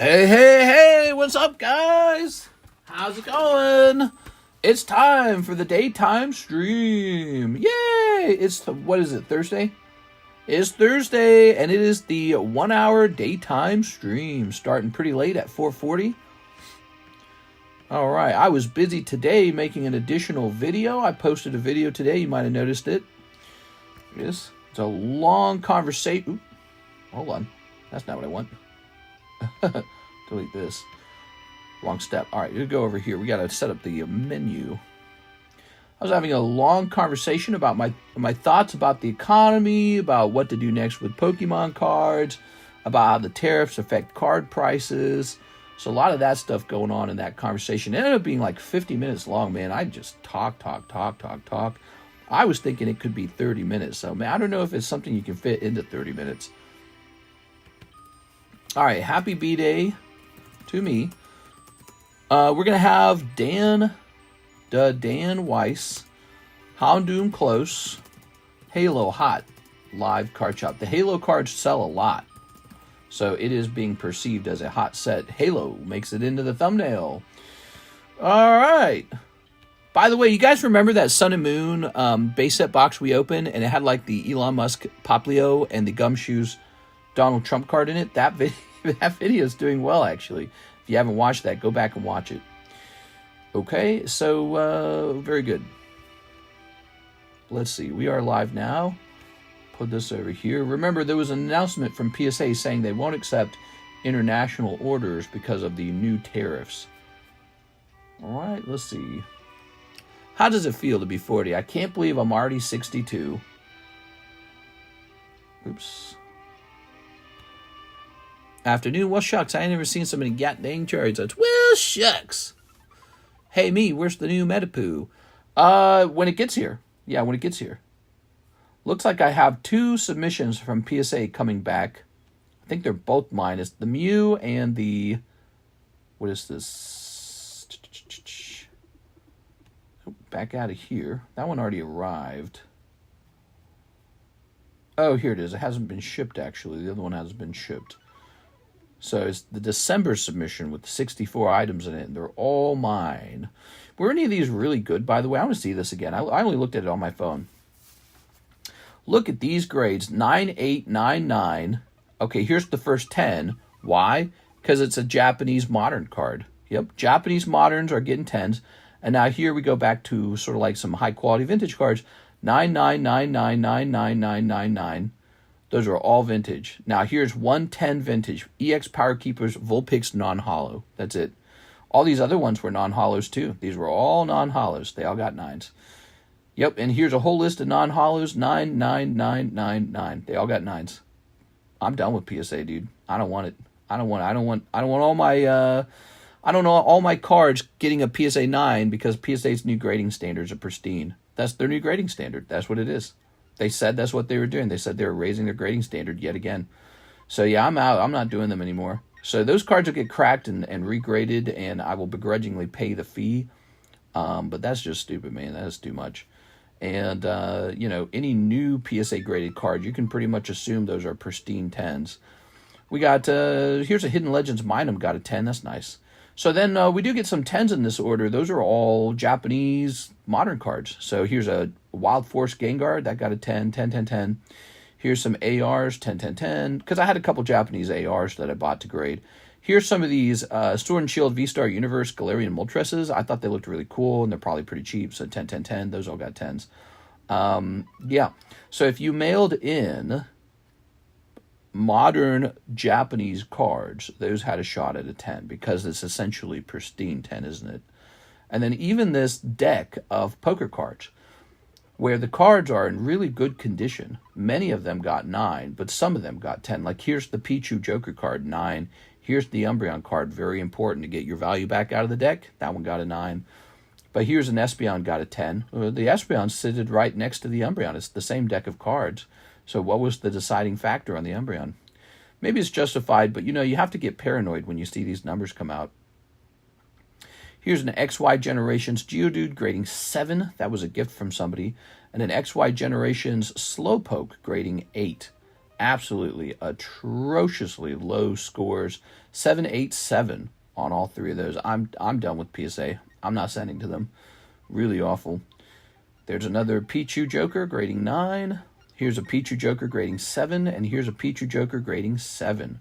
Hey, hey, hey, what's up, guys? How's it going? It's time for the daytime stream. Yay! What is it, Thursday? It's Thursday, and it is the 1 hour daytime stream, starting pretty late at 4:40. All right, I was busy today making an additional video. I posted a video today. You might have noticed it. Yes, it's a long conversation. Hold on. That's not what I want. Delete this. Wrong step. All right, you go over here. We got to set up the menu. I was having a long conversation about my thoughts about the economy, about what to do next with Pokemon cards, about how the tariffs affect card prices. So a lot of that stuff going on in that conversation. It ended up being like 50 minutes long, man. I just talk. I was thinking it could be 30 minutes. So, man, I don't know if it's something you can fit into 30 minutes. All right, happy Bday to me. We're going to have Dandadan Weiss, Houndoom close, Halo hot, live card shop. The Halo cards sell a lot, so it is being perceived as a hot set. Halo makes it into the thumbnail. All right. By the way, you guys remember that Sun and Moon base set box we opened, and it had like the Elon Musk Poplio and the Gumshoes Donald Trump card in it? That video is doing well, actually. If you haven't watched that, go back and watch it. Okay, so very good. Let's see. We are live now. Put this over here. Remember, there was an announcement from PSA saying they won't accept international orders because of the new tariffs. All right, let's see. How does it feel to be 40? I can't believe I'm already 62. Oops. Afternoon. Well, shucks. I ain't never seen so many dang charts. Well, shucks. Hey, me. Where's the new Metapoo? When it gets here. Yeah, when it gets here. Looks like I have 2 submissions from PSA coming back. I think they're both mine. It's the Mew and the... What is this? Back out of here. That one already arrived. Oh, here it is. It hasn't been shipped, actually. The other one has been shipped. So it's the December submission with 64 items in it, and they're all mine. Were any of these really good, by the way? I want to see this again. I only looked at it on my phone. Look at these grades. 9, 8, 9, 9. Okay, here's the first 10. Why? Because it's a Japanese modern card. Yep, Japanese moderns are getting 10s. And now here we go back to sort of like some high-quality vintage cards. 9, 9, 9, 9, 9, 9, 9, 9, 9. Those are all vintage. Now here's 110 vintage. EX Power Keepers, Vulpix non-hollow. That's it. All these other ones were non-hollows too. These were all non-hollows. They all got 9s. Yep, and here's a whole list of non-hollows. 9, 9, 9, 9, 9. They all got 9s. I'm done with PSA, dude. I don't want it. I don't want all my all my cards getting a PSA 9 because PSA's new grading standards are pristine. That's their new grading standard. That's what it is. They said that's what they were doing. They said they were raising their grading standard yet again. So yeah, I'm out. I'm not doing them anymore. So those cards will get cracked and regraded, and I will begrudgingly pay the fee. But that's just stupid, man. That is too much. And, any new PSA graded card, you can pretty much assume those are pristine 10s. We got, here's a Hidden Legends Minum, got a 10. That's nice. So then we do get some 10s in this order. Those are all Japanese modern cards. So here's a Wild Force Gengar. That got a 10, 10, 10, 10. Here's some ARs, 10, 10, 10. Because I had a couple Japanese ARs that I bought to grade. Here's some of these Sword and Shield V-Star Universe Galarian Moltres. I thought they looked really cool, and they're probably pretty cheap. So 10, 10, 10. Those all got 10s. Yeah. So if you mailed in modern Japanese cards, those had a shot at a 10 because it's essentially pristine 10, isn't it? And then even this deck of poker cards, where the cards are in really good condition, many of them got 9, but some of them got 10. Like here's the Pichu Joker card, 9. Here's the Umbreon card, very important to get your value back out of the deck. That one got a 9. But here's an Espeon, got a 10. The Espeon sitted right next to the Umbreon. It's the same deck of cards. So what was the deciding factor on the Umbreon? Maybe it's justified, but you have to get paranoid when you see these numbers come out. Here's an XY Generations Geodude grading 7. That was a gift from somebody. And an XY Generations Slowpoke grading 8. absolutely atrociously low scores. 787 on all three of those. I'm done with PSA. I'm not sending to them. Really awful. There's another Pichu Joker grading 9. Here's a Pichu Joker grading 7, and here's a Pichu Joker grading 7.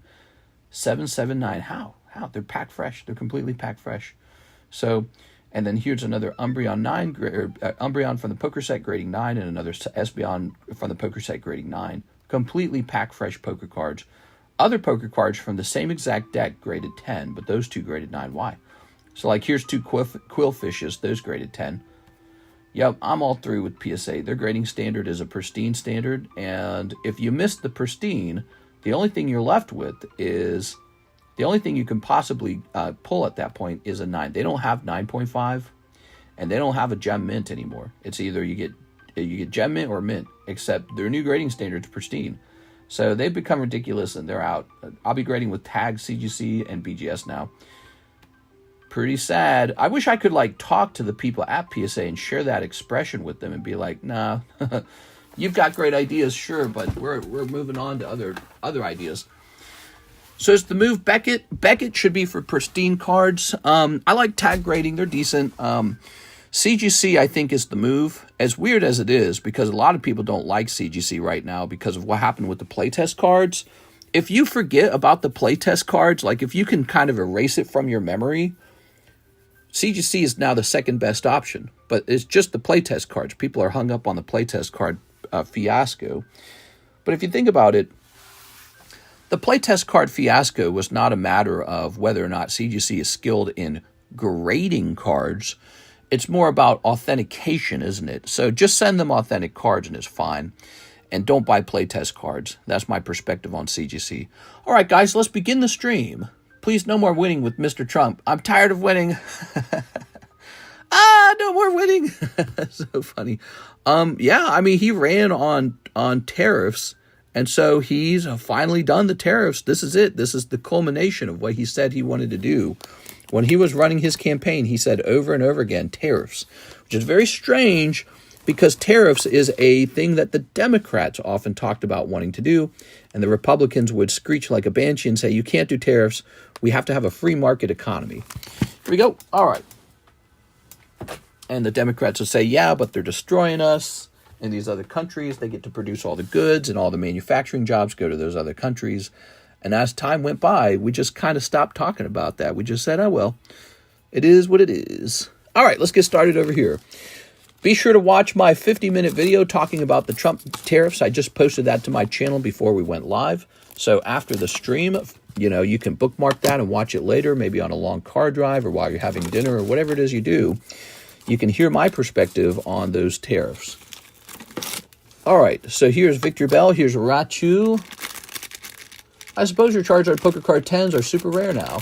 779. How? They're packed fresh. They're completely packed fresh. So, and then here's another Umbreon 9, Umbreon from the poker set grading 9, and another Espeon from the poker set grading 9. Completely packed fresh poker cards. Other poker cards from the same exact deck graded 10, but those two graded 9. Why? So, like, here's two Quillfishes. Those graded 10. Yep, I'm all through with PSA. Their grading standard is a pristine standard, and if you miss the pristine, the only thing you're left with is, the only thing you can possibly pull at that point is a 9. They don't have 9.5, and they don't have a gem mint anymore. It's either you get gem mint or mint, except their new grading standard is pristine. So they've become ridiculous, and they're out. I'll be grading with Tag, CGC, and BGS now. Pretty sad. I wish I could like talk to the people at PSA and share that expression with them and be like, nah, you've got great ideas, sure, but we're moving on to other ideas. So it's the move Beckett. Beckett should be for pristine cards. I like Tag grading. They're decent. CGC, I think, is the move. As weird as it is, because a lot of people don't like CGC right now because of what happened with the playtest cards. If you forget about the playtest cards, like if you can kind of erase it from your memory, CGC is now the second best option, but it's just the playtest cards. People are hung up on the playtest card fiasco. But if you think about it, the playtest card fiasco was not a matter of whether or not CGC is skilled in grading cards. It's more about authentication, isn't it? So just send them authentic cards and it's fine. And don't buy playtest cards. That's my perspective on CGC. All right, guys, let's begin the stream. Please, no more winning with Mr. Trump. I'm tired of winning. No more winning. So funny. Yeah, I mean, he ran on tariffs, and so he's finally done the tariffs. This is it. This is the culmination of what he said he wanted to do. When he was running his campaign, he said over and over again, tariffs, which is very strange because tariffs is a thing that the Democrats often talked about wanting to do, and the Republicans would screech like a banshee and say, you can't do tariffs. We have to have a free market economy. Here we go. All right. And the Democrats would say, yeah, but they're destroying us. In these other countries, they get to produce all the goods, and all the manufacturing jobs go to those other countries. And as time went by, we just kind of stopped talking about that. We just said, oh, well, it is what it is. All right, let's get started over here. Be sure to watch my 50-minute video talking about the Trump tariffs. I just posted that to my channel before we went live. So after the stream, you know, you can bookmark that and watch it later, maybe on a long car drive or while you're having dinner or whatever it is you do. You can hear my perspective on those tariffs. All right, so here's Victor Bell. Here's Rachu. I suppose your Charizard Poker Card 10s are super rare now.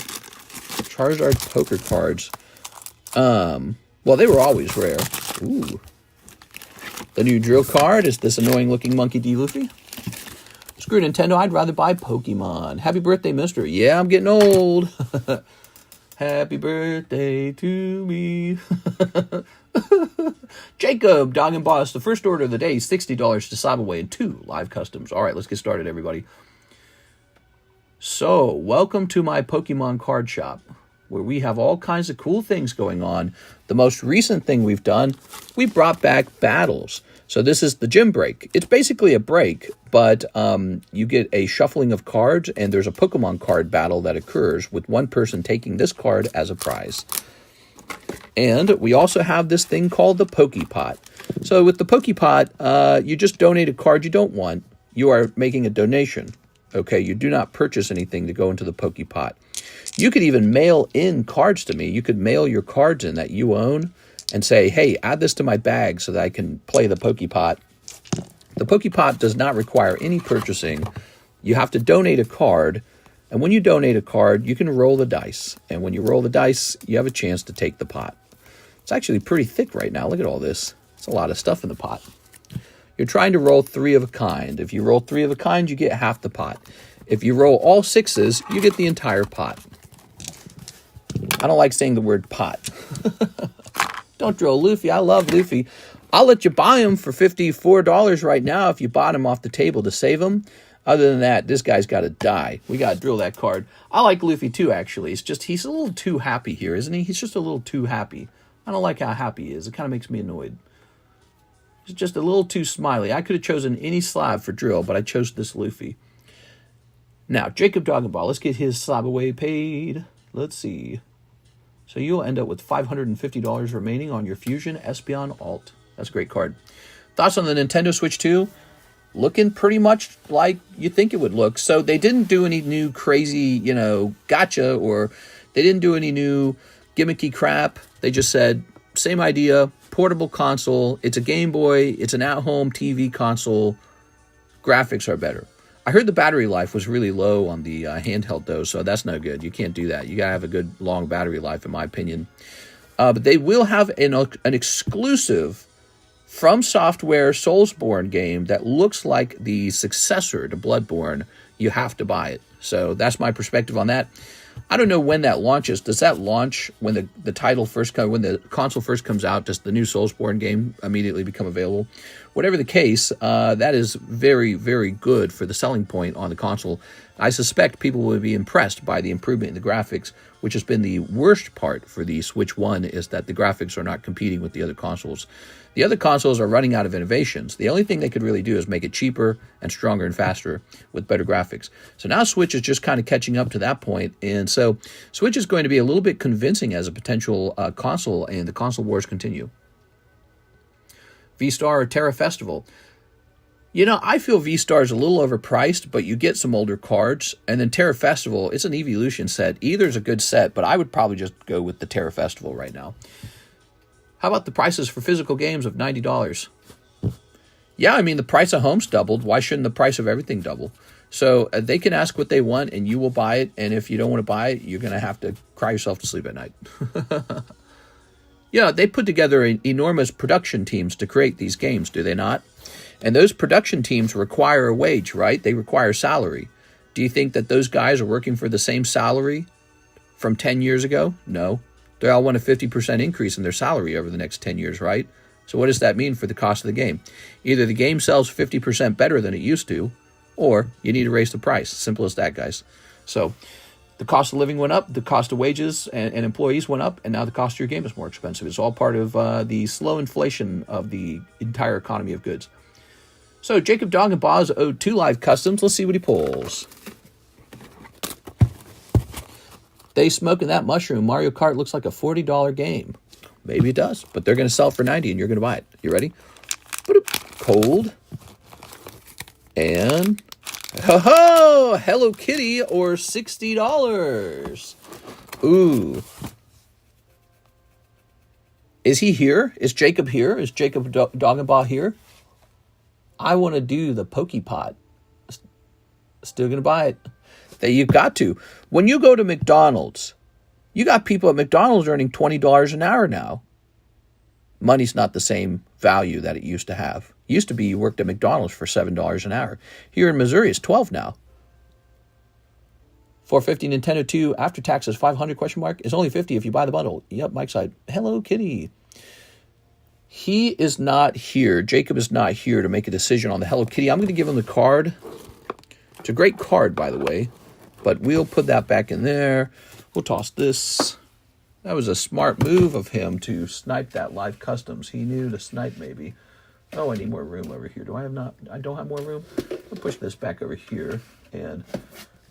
Charizard Poker Cards. Well, they were always rare. Ooh. The new drill card is this annoying-looking Monkey D. Luffy. Screw Nintendo, I'd rather buy Pokemon. Happy birthday, mister. Yeah, I'm getting old. Happy birthday to me. Jacob, Dog and Boss, the first order of the day, $60 to Cyberway and 2 live customs. All right, let's get started, everybody. So, welcome to my Pokemon card shop, where we have all kinds of cool things going on. The most recent thing we've done, we brought back battles. So this is the gym break. It's basically a break, but you get a shuffling of cards, and there's a Pokemon card battle that occurs with one person taking this card as a prize. And we also have this thing called the Pokepot. So with the Pokepot, you just donate a card you don't want. You are making a donation. Okay, you do not purchase anything to go into the Pokepot. You could even mail in cards to me. You could mail your cards in that you own and say, hey, add this to my bag so that I can play the Pokepot. The Pokepot does not require any purchasing. You have to donate a card, and when you donate a card, you can roll the dice. And when you roll the dice, you have a chance to take the pot. It's actually pretty thick right now. Look at all this. It's a lot of stuff in the pot. You're trying to roll 3 of a kind. If you roll 3 of a kind, you get half the pot. If you roll all 6s, you get the entire pot. I don't like saying the word pot. Don't drill Luffy. I love Luffy. I'll let you buy him for $54 right now if you bought him off the table to save him. Other than that, this guy's got to die. We got to drill that card. I like Luffy too, actually. It's just he's a little too happy here, isn't he? He's just a little too happy. I don't like how happy he is. It kind of makes me annoyed. He's just a little too smiley. I could have chosen any slab for drill, but I chose this Luffy. Now, Jacob Doggenball, let's get his slab away paid. Let's see. So you'll end up with $550 remaining on your Fusion Espeon Alt. That's a great card. Thoughts on the Nintendo Switch 2? Looking pretty much like you think it would look. So they didn't do any new crazy, gotcha, or they didn't do any new gimmicky crap. They just said, same idea, portable console. It's a Game Boy. It's an at-home TV console. Graphics are better. I heard the battery life was really low on the handheld, though, so that's no good. You can't do that. You got to have a good, long battery life, in my opinion. But they will have an exclusive From Software Soulsborne game that looks like the successor to Bloodborne. You have to buy it. So that's my perspective on that. I don't know when that launches. Does that launch when the title first comes, when the console first comes out? Does the new Soulsborne game immediately become available? Whatever the case, that is very, very good for the selling point on the console. I suspect people will be impressed by the improvement in the graphics, which has been the worst part for the Switch 1, is that the graphics are not competing with the other consoles. The other consoles are running out of innovations. The only thing they could really do is make it cheaper and stronger and faster with better graphics. So now Switch is just kind of catching up to that point. And so Switch is going to be a little bit convincing as a potential console, and the console wars continue. V-Star or Terra Festival. I feel V-Star is a little overpriced, but you get some older cards. And then Terra Festival, it's an Evolution set. Either is a good set, but I would probably just go with the Terra Festival right now. How about the prices for physical games of $90? Yeah, I mean, the price of homes doubled. Why shouldn't the price of everything double? So they can ask what they want, and you will buy it. And if you don't want to buy it, you're going to have to cry yourself to sleep at night. They put together enormous production teams to create these games, do they not? And those production teams require a wage, right? They require salary. Do you think that those guys are working for the same salary from 10 years ago? No. They all want a 50% increase in their salary over the next 10 years, right? So what does that mean for the cost of the game? Either the game sells 50% better than it used to, or you need to raise the price. Simple as that, guys. So the cost of living went up, the cost of wages and employees went up, and now the cost of your game is more expensive. It's all part of the slow inflation of the entire economy of goods. So Jacob Dog and Boz owed 2 live customs. Let's see what he pulls. They smoking that mushroom. Mario Kart looks like a $40 game. Maybe it does, but they're going to sell it for $90 and you're going to buy it. You ready? Cold. And ho-ho! Hello Kitty or $60. Ooh. Is he here? Is Jacob here? Is Jacob Doggenbaugh here? I want to do the Pokepot. Still going to buy it. That you've got to. When you go to McDonald's, you got people at McDonald's earning $20 an hour now. Money's not the same value that it used to have. It used to be you worked at McDonald's for $7 an hour. Here in Missouri, it's $12 now. $450 Nintendo 2 after taxes $500 ? It's only $50 if you buy the bundle. Yep, Mike's side. Hello Kitty. He is not here. Jacob is not here to make a decision on the Hello Kitty. I'm going to give him the card. It's a great card, by the way. But we'll put that back in there. We'll toss this. That was a smart move of him to snipe that live customs. He knew to snipe maybe. Oh, I need more room over here. I don't have more room? I'll push this back over here and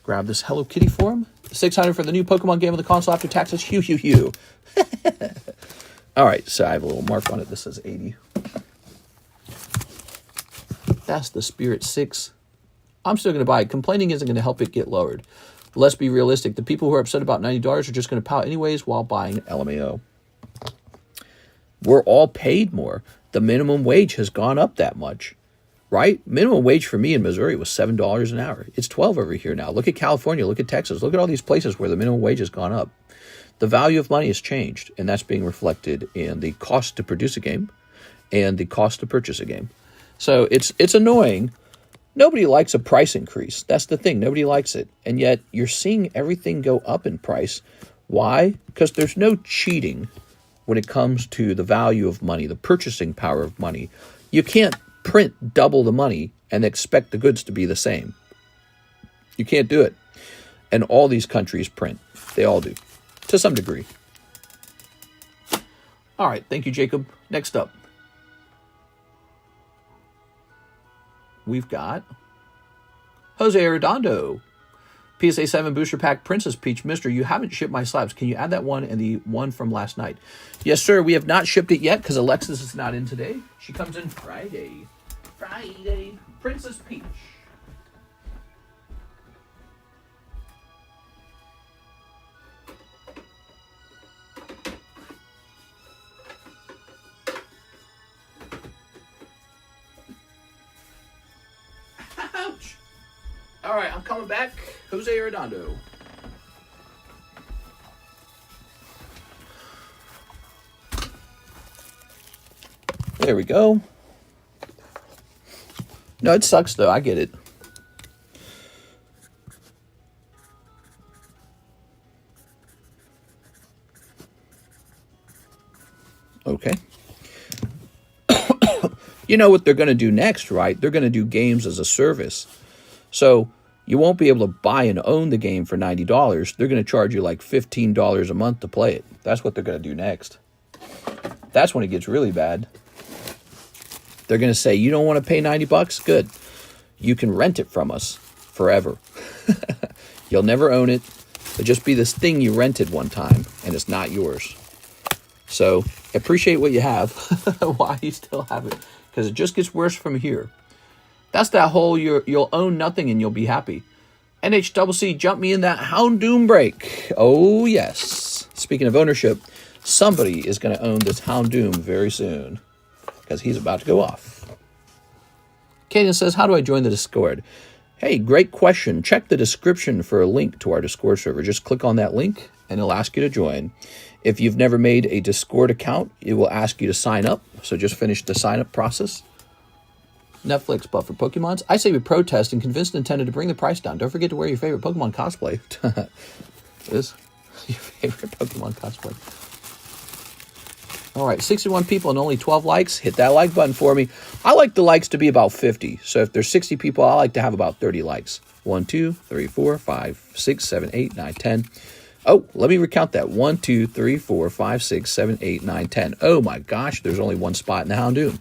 grab this Hello Kitty for him. $600 for the new Pokemon game on the console after taxes. Hue, hue, hue. All right, so I have a little mark on it. This says 80. That's the Spirit 6. I'm still going to buy it. Complaining isn't going to help it get lowered. Let's be realistic. The people who are upset about $90 are just going to pout anyways while buying LMAO. We're all paid more. The minimum wage has gone up that much, right? Minimum wage for me in Missouri was $7 an hour. It's $12 over here now. Look at California. Look at Texas. Look at all these places where the minimum wage has gone up. The value of money has changed, and that's being reflected in the cost to produce a game and the cost to purchase a game. So it's annoying. Nobody likes a price increase. That's the thing. Nobody likes it. And yet you're seeing everything go up in price. Why? Because there's no cheating when it comes to the value of money, the purchasing power of money. You can't print double the money and expect the goods to be the same. You can't do it. And all these countries print. They all do, to some degree. All right, thank you, Jacob. Next up, we've got Jose Arredondo. PSA 7 Booster Pack Princess Peach. Mister, you haven't shipped my slabs. Can you add that one and the one from last night? Yes, sir. We have not shipped it yet because Alexis is not in today. She comes in Friday. Friday. Princess Peach. Ouch. All right, I'm coming back. Jose Arredondo. There we go. No, it sucks, though. I get it. Okay. You know what they're going to do next, right? They're going to do games as a service. So you won't be able to buy and own the game for $90. They're going to charge you like $15 a month to play it. That's what they're going to do next. That's when it gets really bad. They're going to say, you don't want to pay $90? Good. You can rent it from us forever. You'll never own it. It'll just be this thing you rented one time, and it's not yours. So appreciate what you have. Why you still have it. Because it just gets worse from here. That's that whole you'll own nothing and you'll be happy. NHCC, jump me in that Houndoom break. Oh, yes. Speaking of ownership, somebody is going to own this Houndoom very soon. Because he's about to go off. Kaden says, how do I join the Discord? Hey, great question. Check the description for a link to our Discord server. Just click on that link and it'll ask you to join. If you've never made a Discord account, it will ask you to sign up. So just finish the sign up process. Netflix, but for Pokemons, I say we protest and convince Nintendo to bring the price down. Don't forget to wear your favorite Pokemon cosplay. Is your favorite Pokemon cosplay. All right, 61 people and only 12 likes. Hit that like button for me. I like the likes to be about 50. So if there's 60 people, I like to have about 30 likes. 1, 2, 3, 4, 5, 6, 7, 8, 9, 10. Oh, let me recount that. 1, 2, 3, 4, 5, 6, 7, 8, 9, 10. Oh my gosh, there's only one spot in the Houndoom.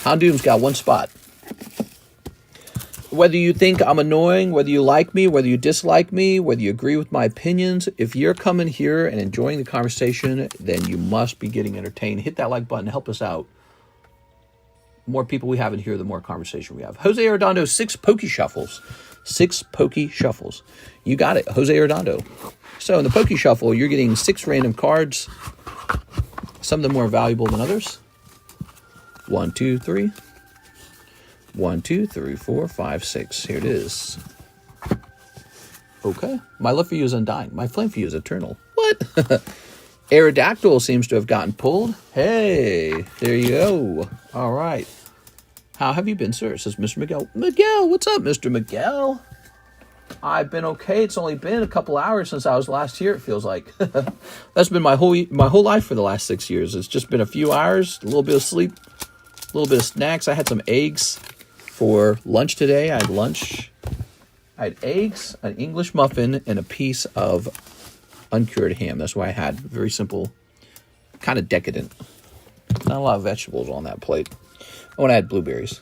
Houndoom's got one spot. Whether you think I'm annoying, whether you like me, whether you dislike me, whether you agree with my opinions, if you're coming here and enjoying the conversation, then you must be getting entertained. Hit that like button. Help us out. The more people we have in here, the more conversation we have. Jose Arredondo, 6 Poke Shuffles. 6 Poke Shuffles. You got it, Jose Arredondo. So in the Poke Shuffle, you're getting 6 random cards. Some of them more valuable than others. 1, 2, 3. 1, 2, 3, 4, 5, 6. Here it is. Okay. My love for you is undying. My flame for you is eternal. What? Aerodactyl seems to have gotten pulled. Hey, there you go. All right. How have you been, sir? Says Mr. Miguel. Miguel, what's up, Mr. Miguel? I've been okay. It's only been a couple hours since I was last here, it feels like. That's been my whole life for the last 6 years. It's just been a few hours, a little bit of sleep, a little bit of snacks. I had some eggs for lunch today. I had lunch. I had eggs, an English muffin, and a piece of uncured ham. That's what I had. Very simple, kind of decadent. Not a lot of vegetables on that plate. I want to add blueberries.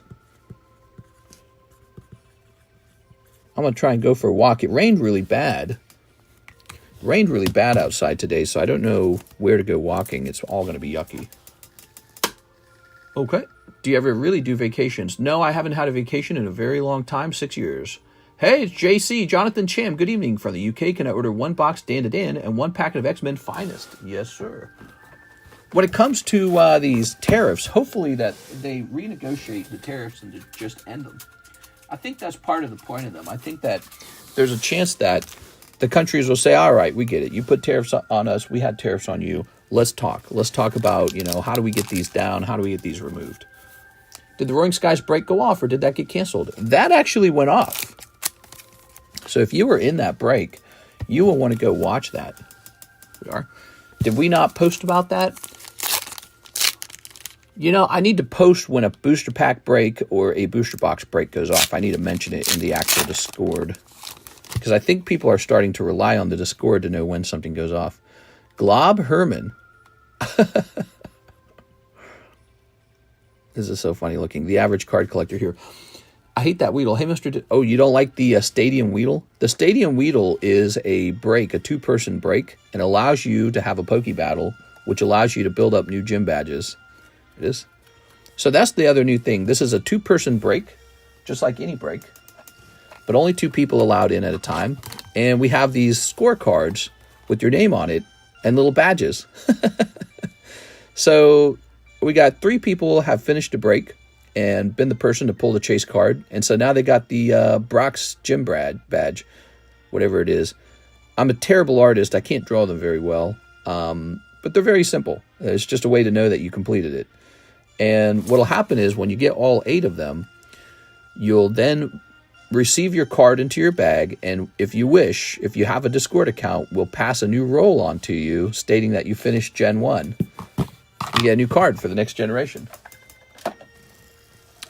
I'm going to try and go for a walk. It rained really bad. It rained really bad outside today, so I don't know where to go walking. It's all going to be yucky. Okay. Do you ever really do vacations? No, I haven't had a vacation in a very long time, 6 years. Hey, it's JC, Jonathan Cham. Good evening from the UK. Can I order 1 box Dandadan and 1 packet of X-Men Finest? Yes, sir. When it comes to these tariffs, hopefully that they renegotiate the tariffs and just end them. I think that's part of the point of them. I think that there's a chance that the countries will say, all right, we get it. You put tariffs on us. We had tariffs on you. Let's talk. Let's talk about, how do we get these down? How do we get these removed? Did the Roaring Skies break go off, or did that get canceled? That actually went off. So if you were in that break, you will want to go watch that. We are. Did we not post about that? You know, I need to post when a booster pack break or a booster box break goes off. I need to mention it in the actual Discord. Because I think people are starting to rely on the Discord to know when something goes off. Glob Herman. This is so funny looking. The average card collector here. I hate that Weedle. Hey, Mr. Oh, you don't like the Stadium Weedle? The Stadium Weedle is a break, a two-person break, and allows you to have a Poke Battle, which allows you to build up new gym badges. It is. So that's the other new thing. This is a two-person break, just like any break, but only 2 people allowed in at a time. And we have these scorecards with your name on it and little badges. So we got 3 people have finished a break and been the person to pull the chase card. And so now they got the Brock's Gym badge, whatever it is. I'm a terrible artist. I can't draw them very well, but they're very simple. It's just a way to know that you completed it. And what'll happen is when you get all 8 of them, you'll then receive your card into your bag. And if you wish, if you have a Discord account, we'll pass a new roll on to you stating that you finished Gen 1. You get a new card for the next generation.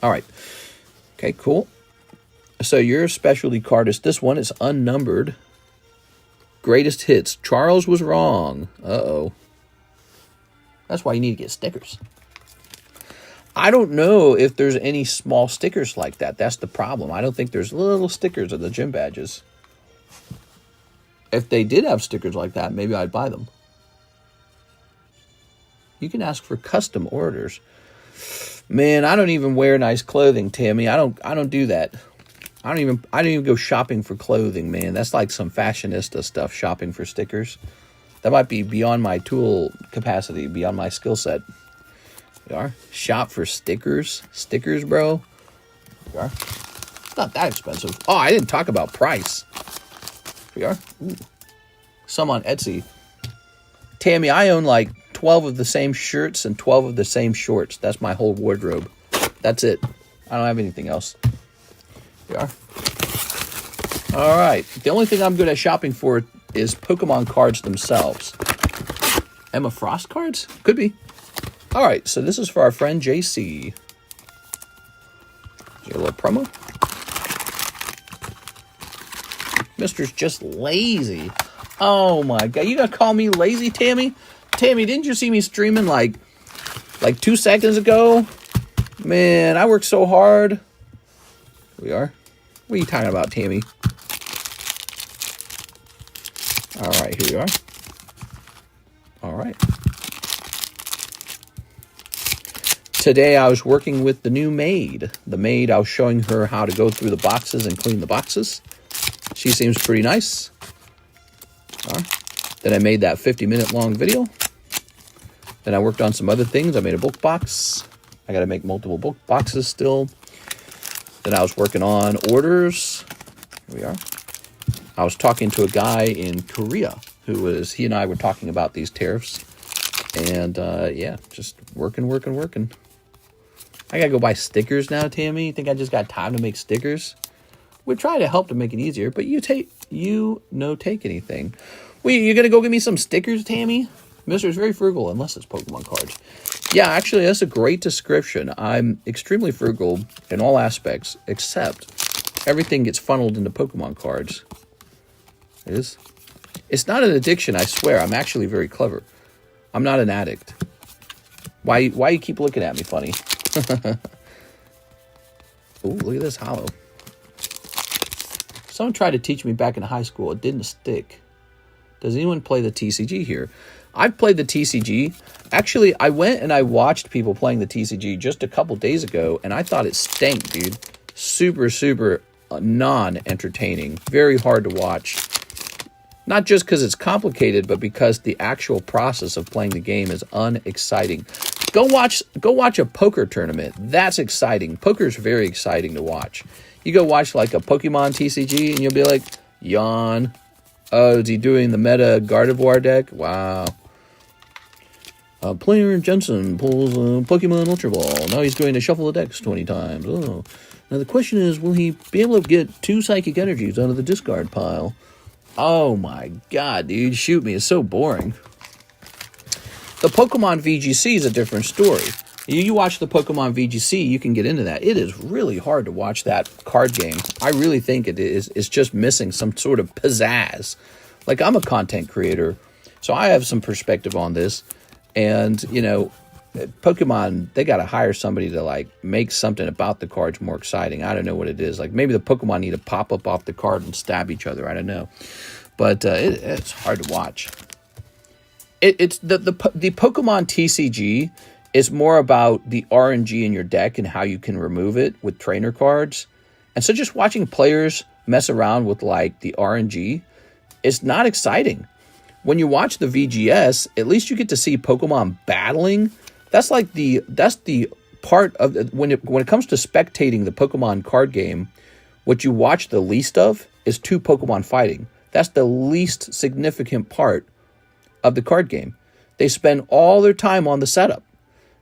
All right. Okay, cool. So your specialty card is this one. It's unnumbered. Greatest hits. Charles was wrong. Uh-oh. That's why you need to get stickers. I don't know if there's any small stickers like that. That's the problem. I don't think there's little stickers of the gym badges. If they did have stickers like that, maybe I'd buy them. You can ask for custom orders. Man, I don't even wear nice clothing, Tammy. I don't do that. I don't even go shopping for clothing, man. That's like some fashionista stuff, shopping for stickers. That might be beyond my tool capacity, beyond my skill set. We are. Shop for stickers. Stickers, bro. We are. It's not that expensive. Oh, I didn't talk about price. We are. Ooh. Some on Etsy. Tammy, I own like 12 of the same shirts and 12 of the same shorts. That's my whole wardrobe. That's it. I don't have anything else. We are. All right. The only thing I'm good at shopping for is Pokemon cards themselves. Emma Frost cards? Could be. All right. So this is for our friend JC. Is there a little promo? Mister's just lazy. Oh my God. You gonna call me lazy, Tammy? Tammy, didn't you see me streaming like 2 seconds ago? Man, I worked so hard. Here we are. What are you talking about, Tammy? All right, here we are. All right. Today I was working with the new maid. The maid, I was showing her how to go through the boxes and clean the boxes. She seems pretty nice. All right. Then I made that 50-minute long video. Then I worked on some other things. I made a book box. I got to make multiple book boxes still. Then I was working on orders. Here we are. I was talking to a guy in Korea he and I were talking about these tariffs. And yeah, just working. I got to go buy stickers now, Tammy. You think I just got time to make stickers? We try to help to make it easier, but take anything. Wait, you going to go get me some stickers, Tammy? Mister's very frugal, unless it's Pokemon cards. Yeah, actually, that's a great description. I'm extremely frugal in all aspects, except everything gets funneled into Pokemon cards. It is. It's not an addiction, I swear. I'm actually very clever. I'm not an addict. Why you keep looking at me funny? Ooh, look at this hollow. Someone tried to teach me back in high school. It didn't stick. Does anyone play the TCG here? I've played the TCG. Actually, I went and I watched people playing the TCG just a couple days ago, and I thought it stank, dude. Super, super non-entertaining. Very hard to watch. Not just because it's complicated, but because the actual process of playing the game is unexciting. Go watch a poker tournament. That's exciting. Poker's very exciting to watch. You go watch like a Pokemon TCG, and you'll be like, yawn. Oh, is he doing the meta Gardevoir deck? Wow. Player Jensen pulls a Pokemon Ultra Ball. Now he's going to shuffle the decks 20 times. Oh. Now the question is, will he be able to get 2 Psychic Energies out of the discard pile? Oh my God, dude. Shoot me. It's so boring. The Pokemon VGC is a different story. You watch the Pokemon VGC, you can get into that. It is really hard to watch that card game. I really think it's just missing some sort of pizzazz. Like, I'm a content creator, so I have some perspective on this. And, you know, Pokemon, they got to hire somebody to, like, make something about the cards more exciting. I don't know what it is. Like, maybe the Pokemon need to pop up off the card and stab each other. I don't know. But it's hard to watch. It's the Pokemon TCG is more about the RNG in your deck and how you can remove it with trainer cards. And so just watching players mess around with, like, the RNG is not exciting. When you watch the VGS, at least you get to see Pokemon battling. That's like the part of when it comes to spectating the Pokemon card game, what you watch the least of is two Pokemon fighting. That's the least significant part of the card game. They spend all their time on the setup.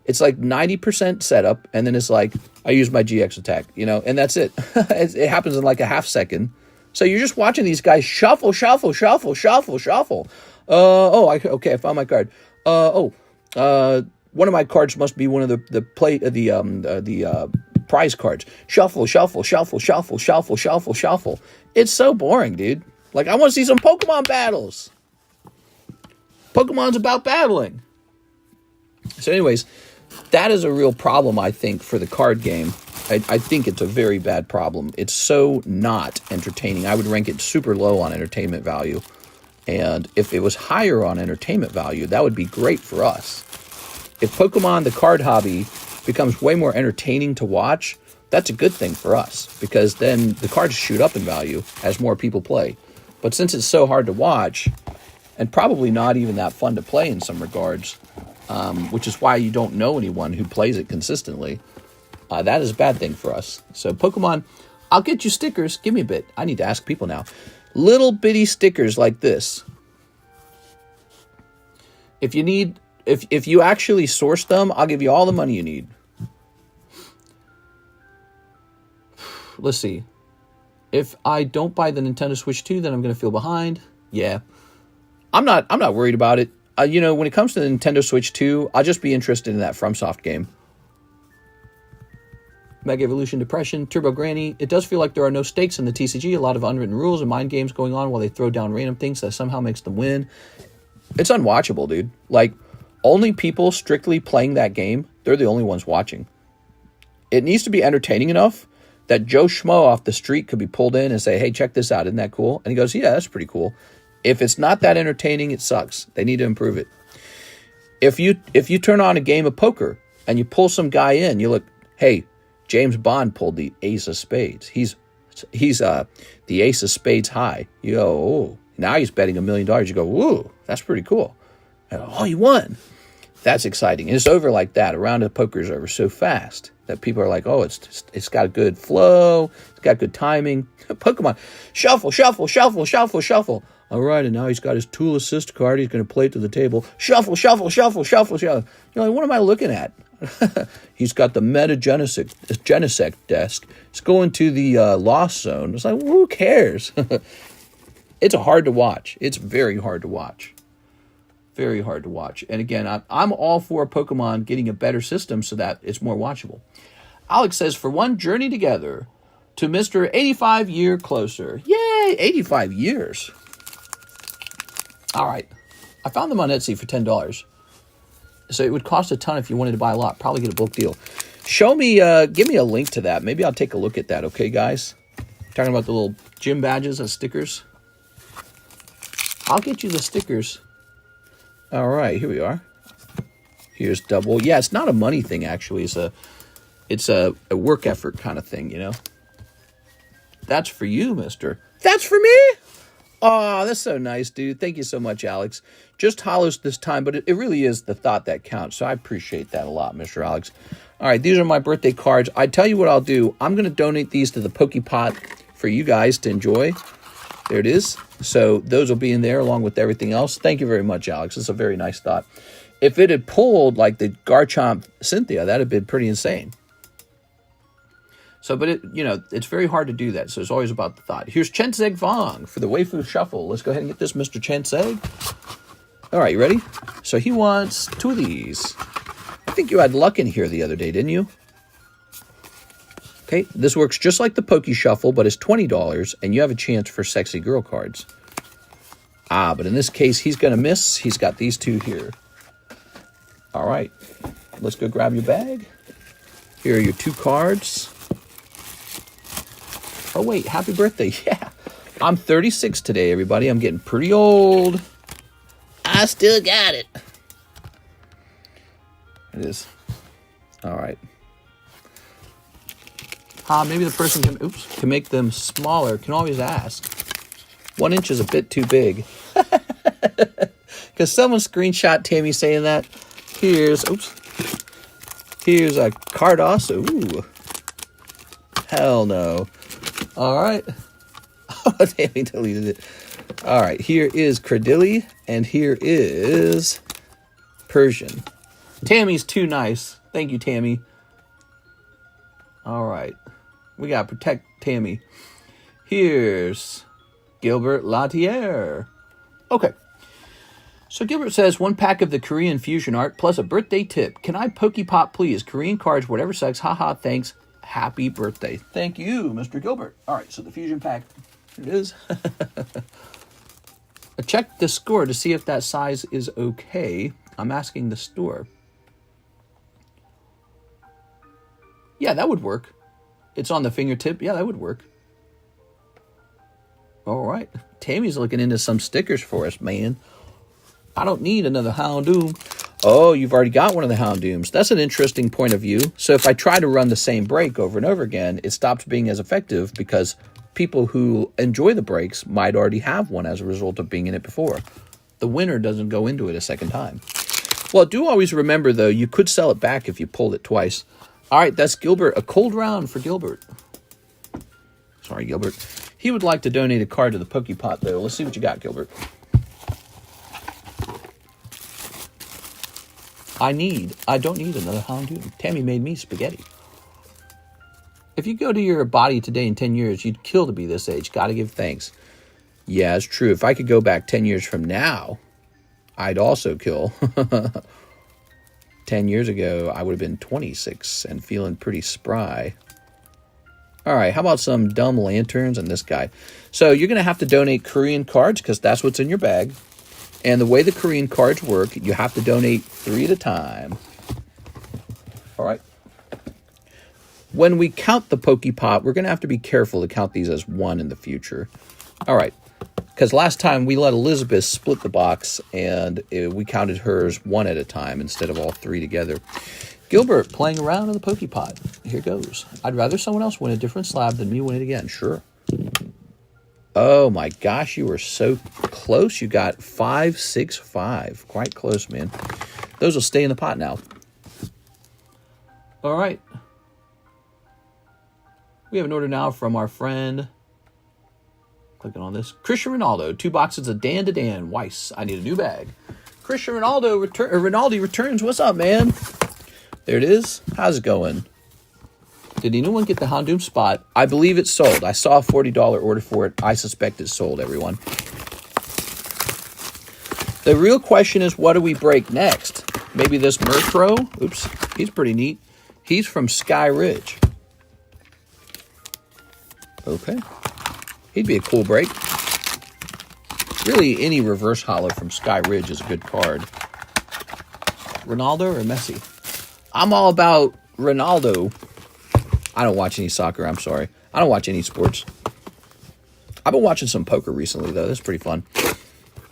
It's like 90% setup, and then it's like, I use my GX attack, you know, and that's it. It happens in like a half second. So you're just watching these guys shuffle. Okay, I found my card. One of my cards must be one of the prize cards. Shuffle. It's so boring, dude. Like, I want to see some Pokemon battles. Pokemon's about battling. So anyways, that is a real problem, I think, for the card game. I think it's a very bad problem. It's so not entertaining. I would rank it super low on entertainment value. And if it was higher on entertainment value, that would be great for us. If Pokemon, the card hobby, becomes way more entertaining to watch, that's a good thing for us. Because then the cards shoot up in value as more people play. But since it's so hard to watch, and probably not even that fun to play in some regards, which is why you don't know anyone who plays it consistently, that is a bad thing for us. So Pokemon, I'll get you stickers. Give me a bit. I need to ask people now. Little bitty stickers like this. If you need, if you actually source them, I'll give you all the money you need. Let's see. If I don't buy the Nintendo Switch 2, then I'm going to feel behind. Yeah. I'm not worried about it. You know, when it comes to the Nintendo Switch 2, I'll just be interested in that FromSoft game. Mega Evolution Depression, Turbo Granny. It does feel like there are no stakes in the TCG. A lot of unwritten rules and mind games going on while they throw down random things that somehow makes them win. It's unwatchable, dude. Like, only people strictly playing that game, they're the only ones watching. It needs to be entertaining enough that Joe Schmo off the street could be pulled in and say, hey, check this out. Isn't that cool? And he goes, yeah, that's pretty cool. If it's not that entertaining, it sucks. They need to improve it. If you turn on a game of poker and you pull some guy in, you look, hey, James Bond pulled the ace of spades. He's the ace of spades high. You go, oh, now he's betting $1 million. You go, whoa, that's pretty cool. And, oh, he won. That's exciting. And it's over like that. A round of poker is over so fast that people are like, oh, it's got a good flow. It's got good timing. Pokemon, shuffle. All right, and now he's got his tool assist card. He's going to play it to the table. Shuffle. You're like, what am I looking at? He's got the Genesect desk. It's going to the Lost Zone. It's like, who cares? It's hard to watch. It's very hard to watch. Very hard to watch. And again, I'm all for Pokemon getting a better system so that it's more watchable. Alex says, for one journey together to Mr. 85 year closer. Yay, 85 years. All right. I found them on Etsy for $10. So it would cost a ton if you wanted to buy a lot. Probably get a bulk deal. Show me, give me a link to that. Maybe I'll take a look at that. Okay, guys? Talking about the little gym badges as stickers. I'll get you the stickers. All right, here we are. Here's double. Yeah, it's not a money thing, actually. It's a work effort kind of thing, you know? That's for you, mister. That's for me? Oh, that's so nice, dude. Thank you so much, Alex. Just hollows this time, but it really is the thought that counts. So I appreciate that a lot, Mr. Alex. All right, these are my birthday cards. I tell you what I'll do. I'm going to donate these to the Pokepot for you guys to enjoy. There it is. So those will be in there along with everything else. Thank you very much, Alex. It's a very nice thought. If it had pulled like the Garchomp Cynthia, that'd have been pretty insane. So, but it's very hard to do that. So it's always about the thought. Here's Chenseg Vong for the Waifu Shuffle. Let's go ahead and get this, Mr. Chenseg. All right, you ready? So he wants two of these. I think you had luck in here the other day, didn't you? Okay, this works just like the Poke Shuffle, but it's $20, and you have a chance for sexy girl cards. Ah, but in this case, he's going to miss. He's got these two here. All right, let's go grab your bag. Here are your 2 cards. Oh, wait, happy birthday. Yeah, I'm 36 today, everybody. I'm getting pretty old. I still got it. It is. All right. Maybe the person can make them smaller. Can always ask. 1 inch is a bit too big. Because someone screenshot Tammy saying that. Here's a Cardoso. Ooh. Hell no. All right. Oh, Tammy deleted it. All right. Here is Credilli, and here is Persian. Tammy's too nice. Thank you, Tammy. All right. We got to protect Tammy. Here's Gilbert Latier. Okay. So Gilbert says, 1 pack of the Korean fusion art plus a birthday tip. Can I Pokepop, please? Korean cards, whatever sex. Haha, thanks. Happy birthday. Thank you, Mr. Gilbert. All right, so the fusion pack. Here it is. I checked the score to see if that size is okay. I'm asking the store. Yeah, that would work. It's on the fingertip. Yeah, that would work. All right. Tammy's looking into some stickers for us, man. I don't need another Houndoom. Oh, you've already got one of the Houndooms. That's an interesting point of view. So if I try to run the same break over and over again, it stops being as effective because people who enjoy the breaks might already have one as a result of being in it before. The winner doesn't go into it a second time. Well, do always remember, though, you could sell it back if you pulled it twice. All right, that's Gilbert. A cold round for Gilbert. Sorry, Gilbert. He would like to donate a card to the Pokepot, though. Let's see what you got, Gilbert. I don't need another Houndoom. Tammy made me spaghetti. If you go to your body today in 10 years, you'd kill to be this age. Gotta give thanks. Yeah, it's true. If I could go back 10 years from now, I'd also kill. 10 years ago, I would have been 26 and feeling pretty spry. All right, how about some dumb lanterns and this guy? So you're going to have to donate Korean cards because that's what's in your bag. And the way the Korean cards work, you have to donate 3 at a time. All right. When we count the Pokepop, we're going to have to be careful to count these as 1 in the future. All right. Because last time we let Elizabeth split the box and we counted hers 1 at a time instead of all 3 together. Gilbert playing around in the Pokepot. Here goes. I'd rather someone else win a different slab than me win it again. Sure. Oh my gosh, you were so close. You got 5, 6, 5. Quite close, man. Those will stay in the pot now. All right. We have an order now from our friend. Clicking on this. Christian Ronaldo. 2 boxes of Dandadan. Weiss. I need a new bag. Christian Ronaldo Ronaldo returns. What's up, man? There it is. How's it going? Did anyone get the Houndoom spot? I believe it's sold. I saw a $40 order for it. I suspect it's sold, everyone. The real question is, what do we break next? Maybe this Murkrow? Oops. He's pretty neat. He's from Sky Ridge. Okay. He'd be a cool break. Really, any reverse holo from Sky Ridge is a good card. Ronaldo or Messi? I'm all about Ronaldo. I don't watch any soccer, I'm sorry. I don't watch any sports. I've been watching some poker recently, though. That's pretty fun.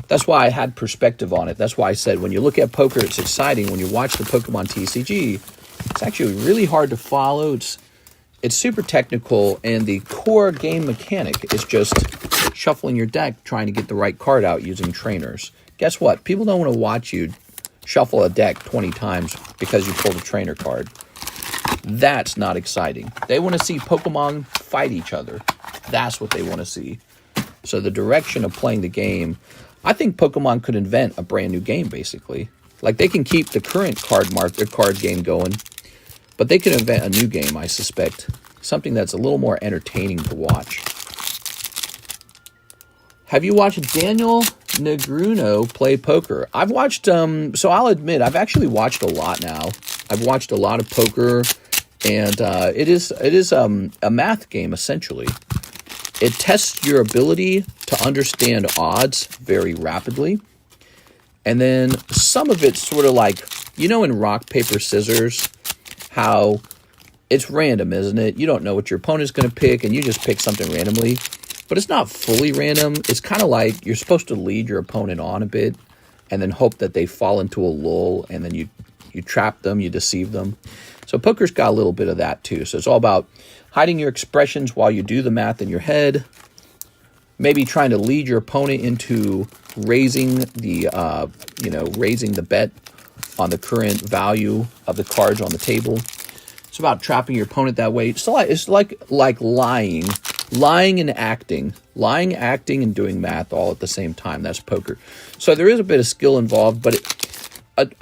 That's why I had perspective on it. That's why I said when you look at poker, it's exciting. When you watch the Pokemon TCG, it's actually really hard to follow. It's super technical, and the core game mechanic is just shuffling your deck, trying to get the right card out using trainers. Guess what? People don't want to watch you shuffle a deck 20 times because you pulled a trainer card. That's not exciting. They want to see Pokemon fight each other. That's what they want to see. So the direction of playing the game, I think Pokemon could invent a brand new game, basically. Like, they can keep the current card game going, but they could invent a new game, I suspect. Something that's a little more entertaining to watch. Have you watched Daniel Negruno play poker? I've watched, so I'll admit, I've actually watched a lot now. I've watched a lot of poker, and it is a math game, essentially. It tests your ability to understand odds very rapidly. And then some of it's sort of like, you know, in rock, paper, scissors, how it's random, isn't it? You don't know what your opponent's going to pick, and you just pick something randomly. But it's not fully random. It's kind of like you're supposed to lead your opponent on a bit and then hope that they fall into a lull, and then you trap them, you deceive them. So poker's got a little bit of that too. So it's all about hiding your expressions while you do the math in your head, maybe trying to lead your opponent into raising the, raising the bet on the current value of the cards on the table. It's about trapping your opponent that way. It's like lying and acting. Lying, acting, and doing math all at the same time. That's poker. So there is a bit of skill involved, but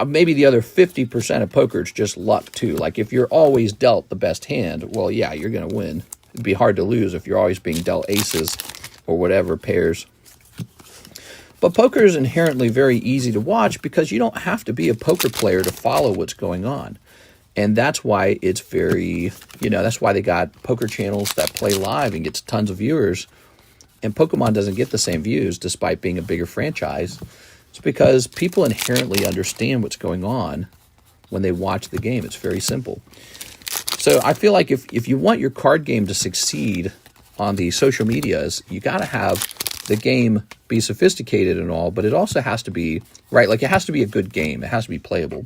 maybe the other 50% of poker is just luck too. Like if you're always dealt the best hand, well, yeah, you're going to win. It'd be hard to lose if you're always being dealt aces or whatever pairs. But poker is inherently very easy to watch because you don't have to be a poker player to follow what's going on. And that's why it's very, that's why they got poker channels that play live and gets tons of viewers. And Pokemon doesn't get the same views despite being a bigger franchise. It's because people inherently understand what's going on when they watch the game. It's very simple. So I feel like if you want your card game to succeed on the social medias, you got to have the game be sophisticated and all, but it also has to be, right, like it has to be a good game. It has to be playable.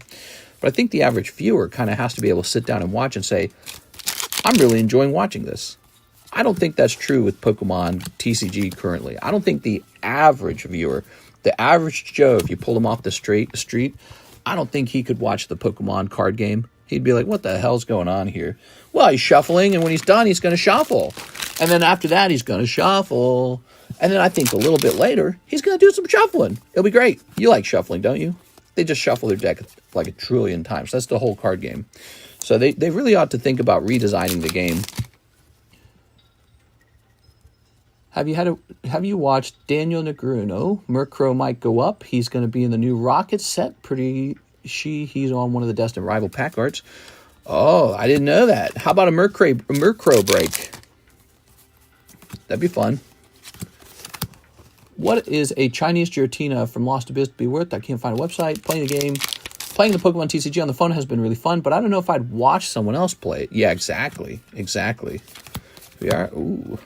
But I think the average viewer kind of has to be able to sit down and watch and say, I'm really enjoying watching this. I don't think that's true with Pokemon TCG currently. I don't think the average viewer, the average Joe, if you pulled him off the street, I don't think he could watch the Pokemon card game. He'd be like, what the hell's going on here? Well, he's shuffling, and when he's done, he's going to shuffle. And then after that, he's going to shuffle. And then I think a little bit later, he's going to do some shuffling. It'll be great. You like shuffling, don't you? They just shuffle their deck like a trillion times. That's the whole card game. So they really ought to think about redesigning the game. Have you watched Daniel Negreanu? Murkrow might go up. He's going to be in the new Rocket set. He's on one of the Destined Rival pack arts. Oh, I didn't know that. How about a Murkrow break? That'd be fun. What is a Chinese Giratina from Lost Abyss be worth? I can't find a website. Playing the game. Playing the Pokemon TCG on the phone has been really fun, but I don't know if I'd watch someone else play it. Yeah, exactly. We are. Ooh.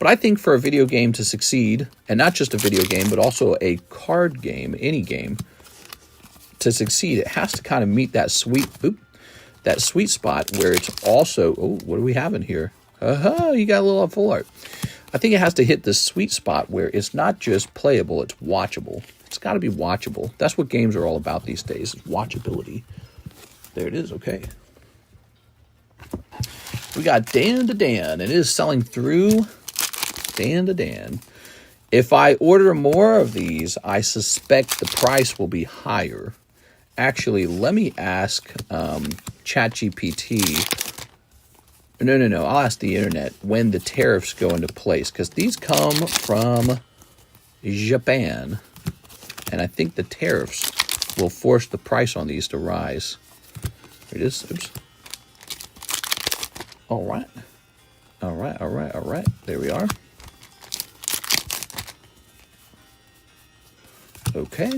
But I think for a video game to succeed, and not just a video game, but also a card game, any game, to succeed, it has to kind of meet that sweet spot where it's also, what do we have in here? You got a little full art. I think it has to hit this sweet spot where it's not just playable, it's watchable. It's got to be watchable. That's what games are all about these days, is watchability. There it is, okay. We got Dandadan. It is selling through Dandadan. If I order more of these, I suspect the price will be higher. Actually, let me ask ChatGPT. No. I'll ask the internet when the tariffs go into place, because these come from Japan, and I think the tariffs will force the price on these to rise. Here it is. Oops. All right. There we are. Okay.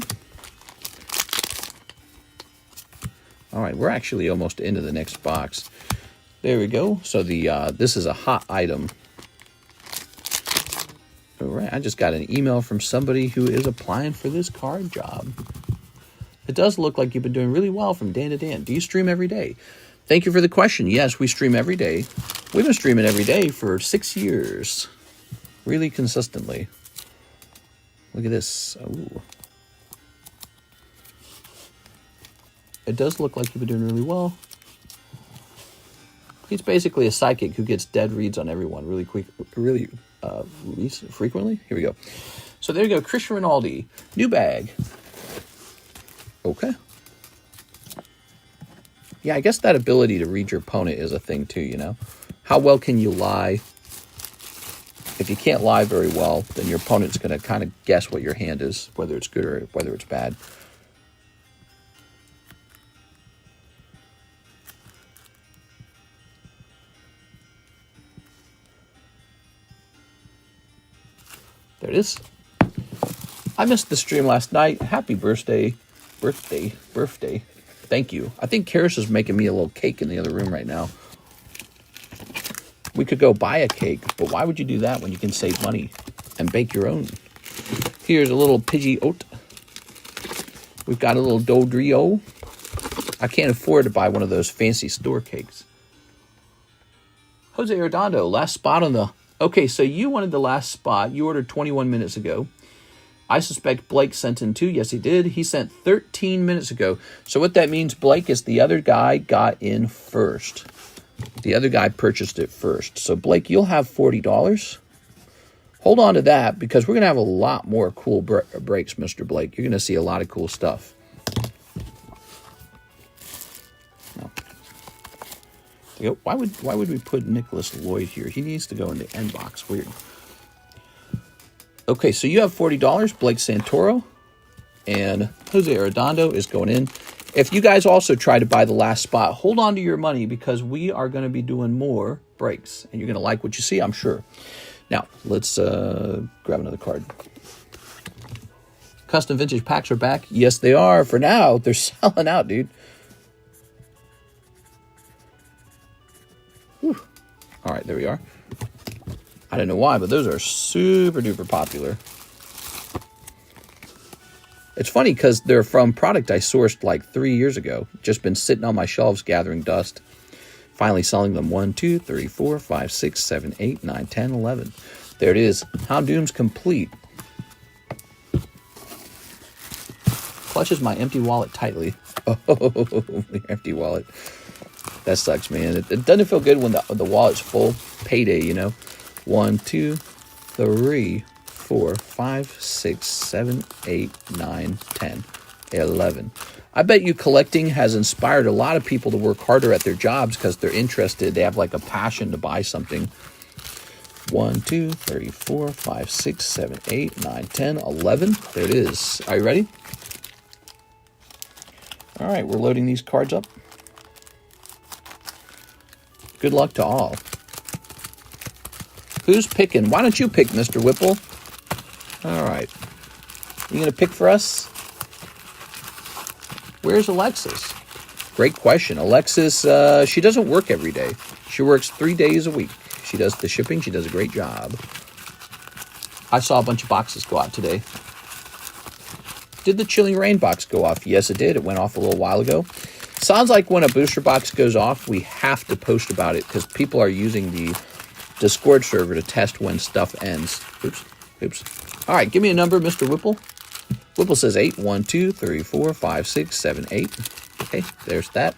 All right, we're actually almost into the next box. There we go. So this is a hot item. All right, I just got an email from somebody who is applying for this card job. It does look like you've been doing really well from Dandadan. Do you stream every day? Thank you for the question. Yes, we stream every day. We've been streaming every day for 6 years. Really consistently. Look at this. Ooh. It does look like you've been doing really well. He's basically a psychic who gets dead reads on everyone really quick, really frequently. Here we go. So there you go. Christian Rinaldi. New bag. Okay. Yeah, I guess that ability to read your opponent is a thing too, you know. How well can you lie? If you can't lie very well, then your opponent's going to kind of guess what your hand is, whether it's good or whether it's bad. There it is. I missed the stream last night. Happy birthday. Thank you. I think Karis is making me a little cake in the other room right now. We could go buy a cake, but why would you do that when you can save money and bake your own? Here's a little Pidgey oat. We've got a little Dodrio. I can't afford to buy one of those fancy store cakes. Jose Redondo, last spot on the... Okay, so you wanted the last spot. You ordered 21 minutes ago. I suspect Blake sent in 2. Yes, he did. He sent 13 minutes ago. So what that means, Blake, is the other guy got in first. The other guy purchased it first. So, Blake, you'll have $40. Hold on to that because we're going to have a lot more cool breaks, Mr. Blake. You're going to see a lot of cool stuff. Why would we put Nicholas Lloyd here? He needs to go in the end box. Weird. Okay, so you have $40. Blake Santoro and Jose Arredondo is going in. If you guys also try to buy the last spot, hold on to your money because we are going to be doing more breaks. And you're going to like what you see, I'm sure. Now, let's grab another card. Custom vintage packs are back. Yes, they are. For now, they're selling out, dude. Whew. All right, there we are. I don't know why, but those are super duper popular. It's funny because they're from product I sourced like 3 years ago. Just been sitting on my shelves gathering dust. Finally selling them 1, 2, 3, 4, 5, 6, 7, 8, 9, 10, 11. There it is. Houndoom's complete. Clutches my empty wallet tightly. Oh, the empty wallet. That sucks, man. It doesn't feel good when the wallet's full. Payday, you know. 1, 2, 3, 4, 5, 6, 7, 8, 9, 10, 11. I bet you collecting has inspired a lot of people to work harder at their jobs because they're interested. They have like a passion to buy something. 1, 2, 3, 4, 5, 6, 7, 8, 9, 10, 11. There it is. Are you ready? All right, we're loading these cards up. Good luck to all. Who's picking? Why don't you pick, Mr. Whipple? All right. You going to pick for us? Where's Alexis? Great question. Alexis, she doesn't work every day. She works 3 days a week. She does the shipping. She does a great job. I saw a bunch of boxes go out today. Did the Chilling Rain box go off? Yes, it did. It went off a little while ago. Sounds like when a booster box goes off, we have to post about it because people are using the Discord server to test when stuff ends. Oops. All right, give me a number, Mr. Whipple. Whipple says 8. 1, 2, 3, 4, 5, 6, 7, 8. Okay, there's that.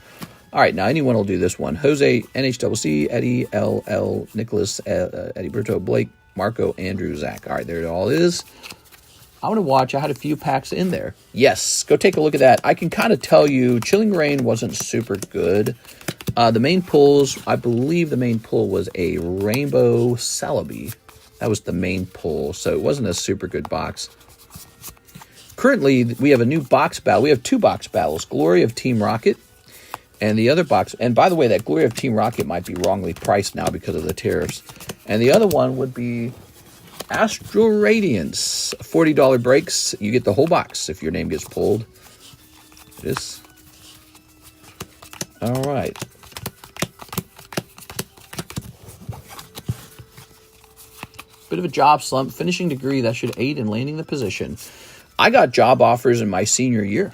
All right, now anyone will do this one. Jose, NHCC, Eddie, LL, Nicholas, Eddie Berto, Blake, Marco, Andrew, Zach. All right, there it all is. I want to watch. I had a few packs in there. Yes, go take a look at that. I can kind of tell you Chilling Rain wasn't super good. The main pulls, I believe the main pull was a Rainbow Celebi. That was the main pull, so it wasn't a super good box. Currently, we have a new box battle. We have 2 box battles, Glory of Team Rocket and the other box. And by the way, that Glory of Team Rocket might be wrongly priced now because of the tariffs. And the other one would be Astral Radiance. $40 breaks. You get the whole box if your name gets pulled. This. All right. Bit of a job slump. Finishing degree that should aid in landing the position. I got job offers in my senior year,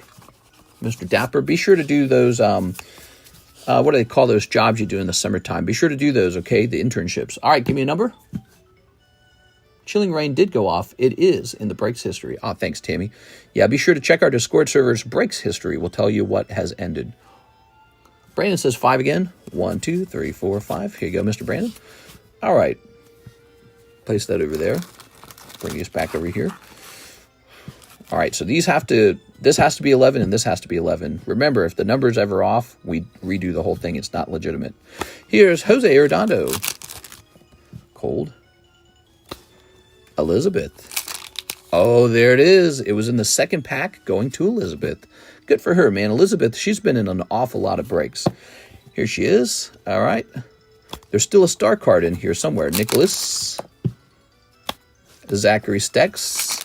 Mr. Dapper. Be sure to do those, what do they call those jobs you do in the summertime? Be sure to do those, okay? The internships. All right, give me a number. Chilling Rain did go off. It is in the breaks history. Oh, thanks, Tammy. Yeah, be sure to check our Discord server's breaks history. We'll tell you what has ended. Brandon says 5 again. 1, 2, 3, 4, 5. Here you go, Mr. Brandon. All right. Place that over there. Bring this back over here. All right, so this has to be 11 and this has to be 11. Remember, if the number's ever off, we redo the whole thing. It's not legitimate. Here's Jose Arredondo. Cold. Elizabeth. Oh, there it is. It was in the second pack going to Elizabeth. Good for her, man. Elizabeth, she's been in an awful lot of breaks. Here she is. All right. There's still a star card in here somewhere. Nicholas. Zachary Stex.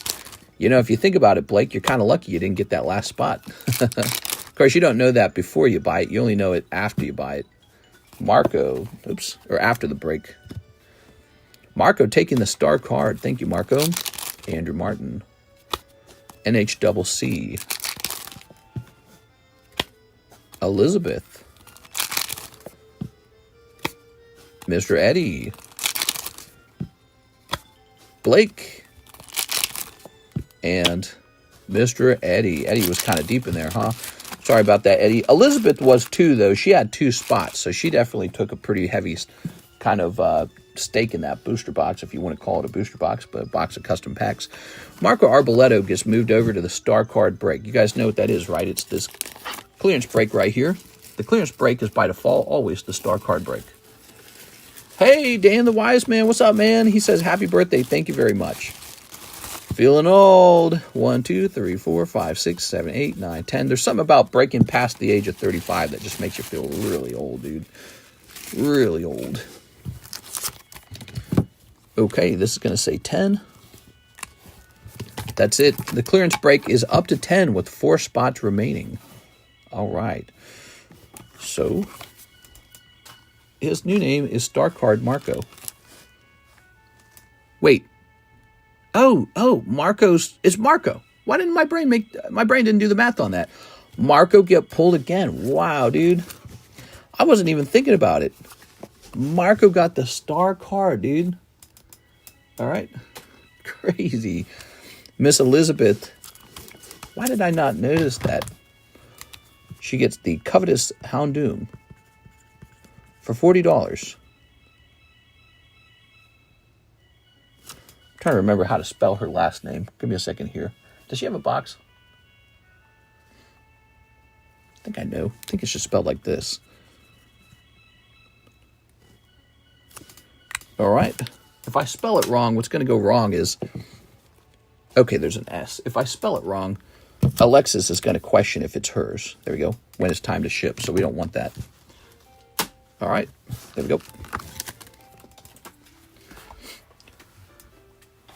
You know, if you think about it, Blake, you're kind of lucky you didn't get that last spot. Of course, you don't know that before you buy it. You only know it after you buy it. Marco, oops, or after the break. Marco taking the star card. Thank you, Marco. Andrew Martin. NHCC. Elizabeth. Mr. Eddie. Blake. And Mr. Eddie. Eddie was kind of deep in there, huh? Sorry about that, Eddie. Elizabeth was too, though. She had 2 spots, so she definitely took a pretty heavy kind of stake in that booster box, if you want to call it a booster box, but a box of custom packs. Marco Arboleto gets moved over to the star card break. You guys know what that is, right? It's this clearance break right here. The clearance break is by default always the star card break. Hey, Dan the Wise Man, what's up, man? He says, happy birthday. Thank you very much. Feeling old. 1, 2, 3, 4, 5, 6, 7, 8, 9, 10. There's something about breaking past the age of 35 that just makes you feel really old, dude. Really old. Okay, this is going to say 10. That's it. The clearance break is up to 10 with 4 spots remaining. All right. So, his new name is Star Card Marco. Wait. Oh, Marco's, it's Marco. Why didn't my brain didn't do the math on that. Marco get pulled again. Wow, dude. I wasn't even thinking about it. Marco got the star card, dude. All right. Crazy. Miss Elizabeth. Why did I not notice that? She gets the covetous Houndoom for $40. Trying to remember how to spell her last name. Give me a second here. Does she have a box? I think I know. I think it's just spelled like this. All right. If I spell it wrong, what's going to go wrong is... Okay, there's an S. If I spell it wrong, Alexis is going to question if it's hers. There we go. When it's time to ship, so we don't want that. All right. There we go.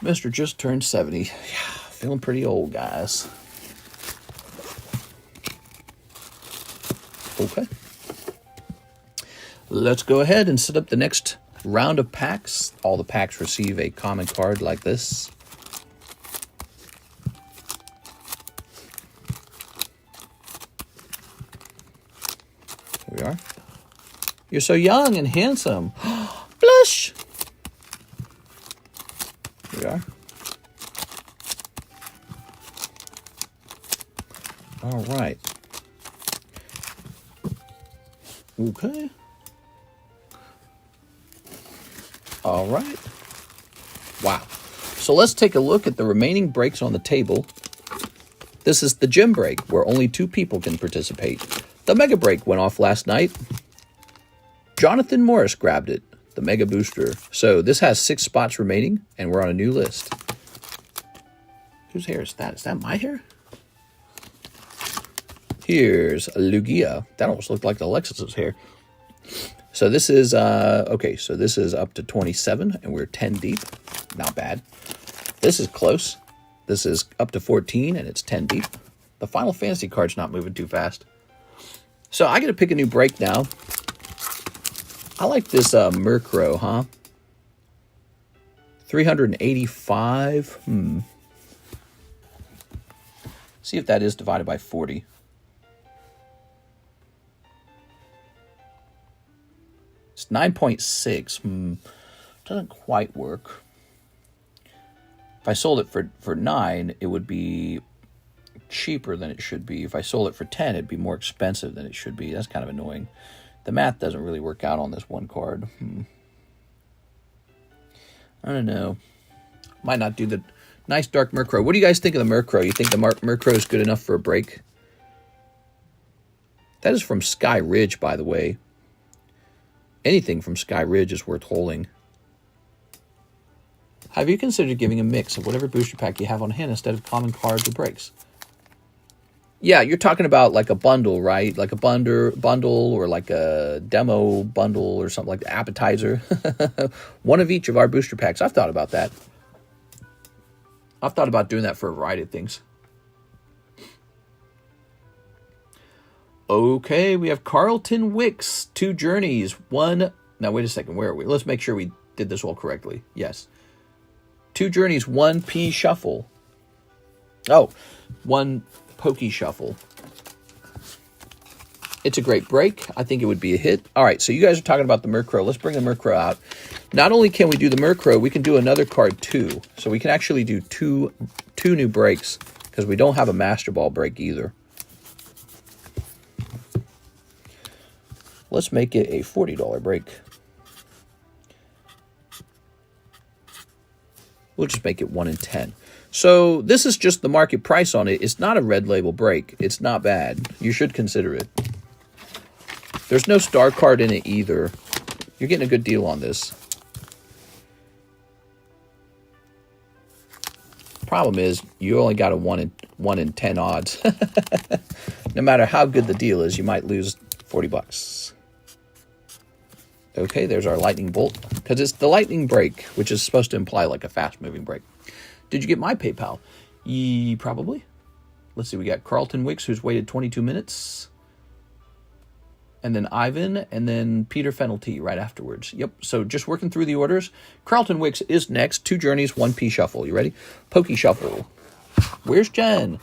Mr. just turned 70. Yeah, feeling pretty old, guys. Okay. Let's go ahead and set up the next round of packs. All the packs receive a common card like this. Here we are. You're so young and handsome. Blush! Here we are. All right. Okay. All right. Wow. So let's take a look at the remaining breaks on the table. This is the gym break, where only 2 people can participate. The mega break went off last night. Jonathan Morris grabbed it, the mega booster. So this has 6 spots remaining, and we're on a new list. Whose hair is that? Is that my hair? Here's Lugia. That almost looked like Alexis's hair. So this is, okay, so this is up to 27, and we're 10 deep. Not bad. This is close. This is up to 14, and it's 10 deep. The Final Fantasy card's not moving too fast. So I got to pick a new break now. I like this Murkrow, huh? 385. See if that is divided by 40. It's 9.6. Doesn't quite work. If I sold it for 9, it would be cheaper than it should be. If I sold it for 10, it'd be more expensive than it should be. That's kind of annoying. The math doesn't really work out on this one card. I don't know. Might not do the nice dark Murkrow. What do you guys think of the Murkrow? You think the Murkrow is good enough for a break? That is from Sky Ridge, by the way. Anything from Sky Ridge is worth holding. Have you considered giving a mix of whatever booster pack you have on hand instead of common cards or breaks? Yeah, you're talking about like a bundle, right? Like a bundle or like a demo bundle or something like the appetizer. One of each of our booster packs. I've thought about that. I've thought about doing that for a variety of things. Okay, we have Carlton Wicks, 2 journeys, 1... Now, wait a second, where are we? Let's make sure we did this all correctly. Yes. 2 journeys, 1 P shuffle. Oh, 1 pokey shuffle. It's a great break. I think it would be a hit. All right, so you guys are talking about the Murkrow. Let's bring the Murkrow out. Not only can we do the Murkrow, we can do another card too. So we can actually do two new breaks because we don't have a Master Ball break either. Let's make it a $40 break. We'll just make it 1 in 10. So this is just the market price on it. It's not a red label break. It's not bad. You should consider it. There's no star card in it either. You're getting a good deal on this. Problem is, you only got a 1 in 10 odds. No matter how good the deal is, you might lose 40 bucks. Okay, there's our lightning bolt. Because it's the lightning break, which is supposed to imply like a fast-moving break. Did you get my PayPal? Probably. Let's see, we got Carlton Wicks, who's waited 22 minutes. And then Ivan, and then Peter Fenelty right afterwards. Yep, so just working through the orders. Carlton Wicks is next. 2 journeys, 1 P shuffle. You ready? Pokey shuffle. Where's Jen?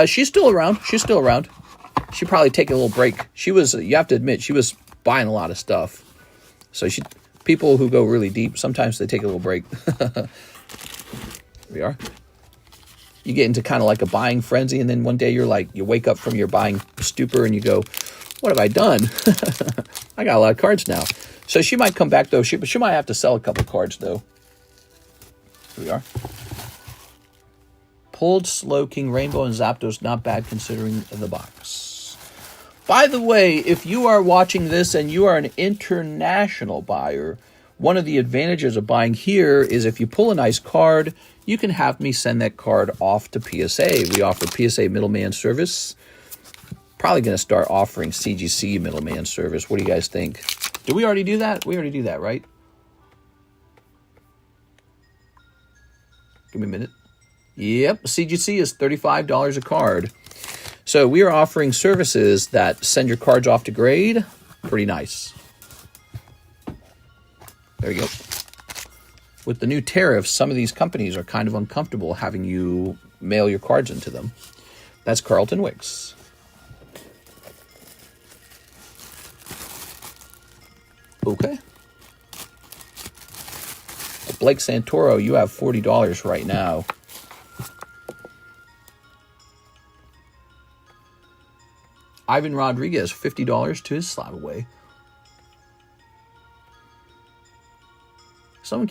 She's still around. She's still around. She'd probably take a little break. She was, you have to admit, she was buying a lot of stuff. So people who go really deep, sometimes they take a little break. Here we are. You get into kind of like a buying frenzy, and then one day you wake up from your buying stupor and you go, what have I done? I got a lot of cards now. So she might come back, though. She might have to sell a couple cards, though. Here we are. Pulled Slowking, Rainbow, and Zapdos. Not bad considering the box. By the way, if you are watching this and you are an international buyer, one of the advantages of buying here is if you pull a nice card, you can have me send that card off to PSA. We offer PSA middleman service. Probably going to start offering CGC middleman service. What do you guys think? Did we already do that? We already do that, right? Give me a minute. Yep, CGC is $35 a card. So we are offering services that send your cards off to grade. Pretty nice. There you go. With the new tariffs, some of these companies are kind of uncomfortable having you mail your cards into them. That's Carlton Wicks. Okay. Blake Santoro, you have $40 right now. Ivan Rodriguez, $50 to his slab away. Someone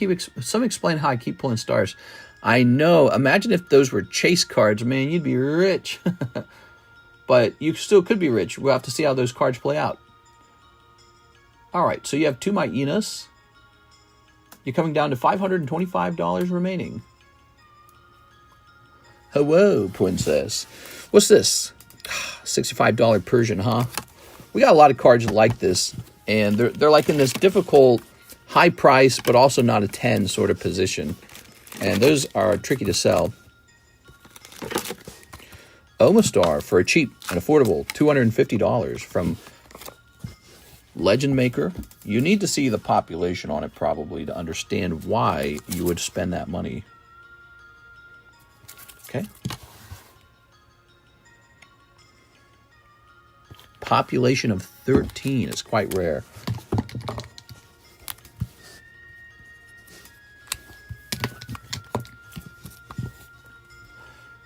explain how I keep pulling stars. I know. Imagine if those were chase cards, man. You'd be rich. But you still could be rich. We'll have to see how those cards play out. All right, so you have 2 Myenas. You're coming down to $525 remaining. Hello, princess. What's this? $65 Persian, huh? We got a lot of cards like this, and they're like in this difficult, high price, but also not a 10 sort of position. And those are tricky to sell. Omastar for a cheap and affordable $250 from Legend Maker. You need to see the population on it probably to understand why you would spend that money. Okay. Population of 13 is quite rare.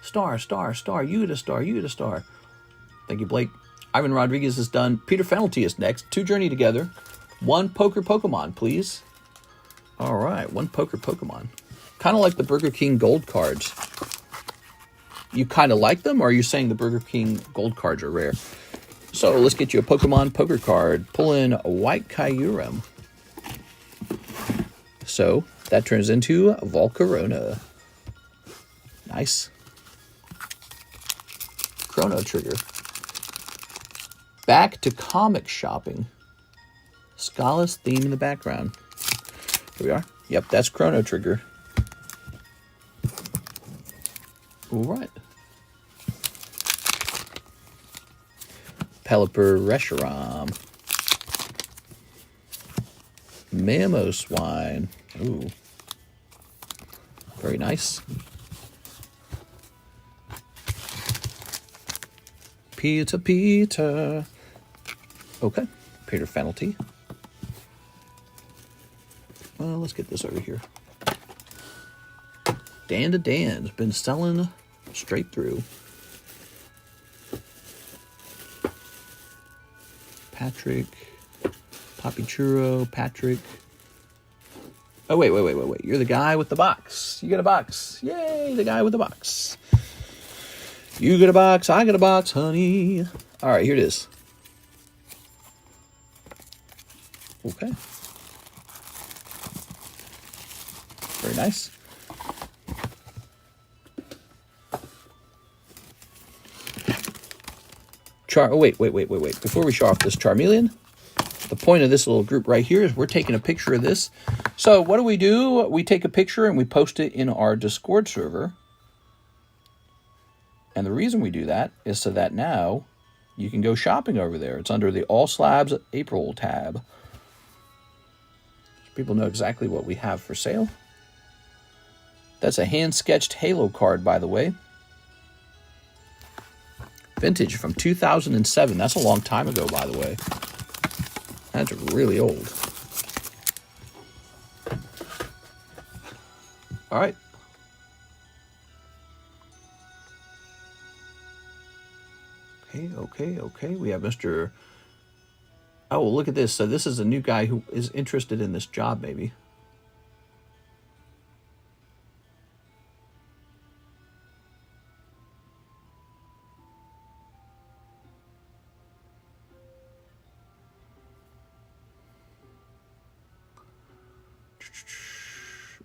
Star, star, star, you the star, you the star. Thank you, Blake. Ivan Rodriguez is done. Peter Fenelty is next. 2 journey together. 1 poker Pokemon, please. All right, 1 poker Pokemon. Kind of like the Burger King gold cards. You kind of like them, or are you saying the Burger King gold cards are rare? So let's get you a Pokemon poker card. Pull in a White Kyurem. So that turns into Volcarona. Nice. Chrono Trigger. Back to comic shopping. Scala's theme in the background. Here we are. Yep, that's Chrono Trigger. All right. Pelipper Reshiram. Mammo Swine. Ooh. Very nice. Peter. Okay. Peter Fenalty. Well, let's get this over here. Dandadan's been selling straight through. Patrick. Poppy Churro. Patrick. Oh, wait. You're the guy with the box. You get a box. Yay, the guy with the box. You get a box, I get a box, honey. All right, here it is. Okay. Very nice. Wait. Before we show off this Charmeleon, the point of this little group right here is we're taking a picture of this. So what do? We take a picture and we post it in our Discord server. And the reason we do that is so that now you can go shopping over there. It's under the All Slabs April tab. So people know exactly what we have for sale. That's a hand-sketched Halo card, by the way. Vintage from 2007. That's a long time ago, by the way. That's really old. All right. Okay. We have Mr. Oh, well, look at this. So this is a new guy who is interested in this job, maybe.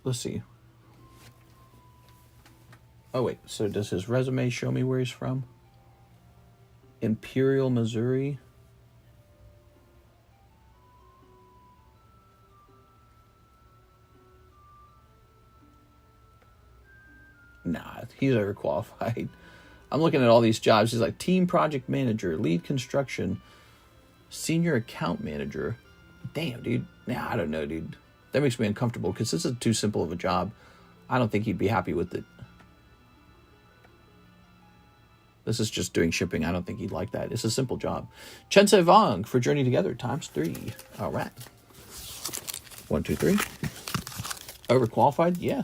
Let's see. Oh, wait. So does his resume show me where he's from? Imperial, Missouri. Nah, he's overqualified. I'm looking at all these jobs. He's like team project manager, lead construction, senior account manager. Damn, dude. Nah, I don't know, dude. That makes me uncomfortable because this is too simple of a job. I don't think he'd be happy with it. This is just doing shipping. I don't think he'd like that. It's a simple job. Chense Vong for Journey Together ×3. All right. 1, 2, 3. Overqualified? Yeah.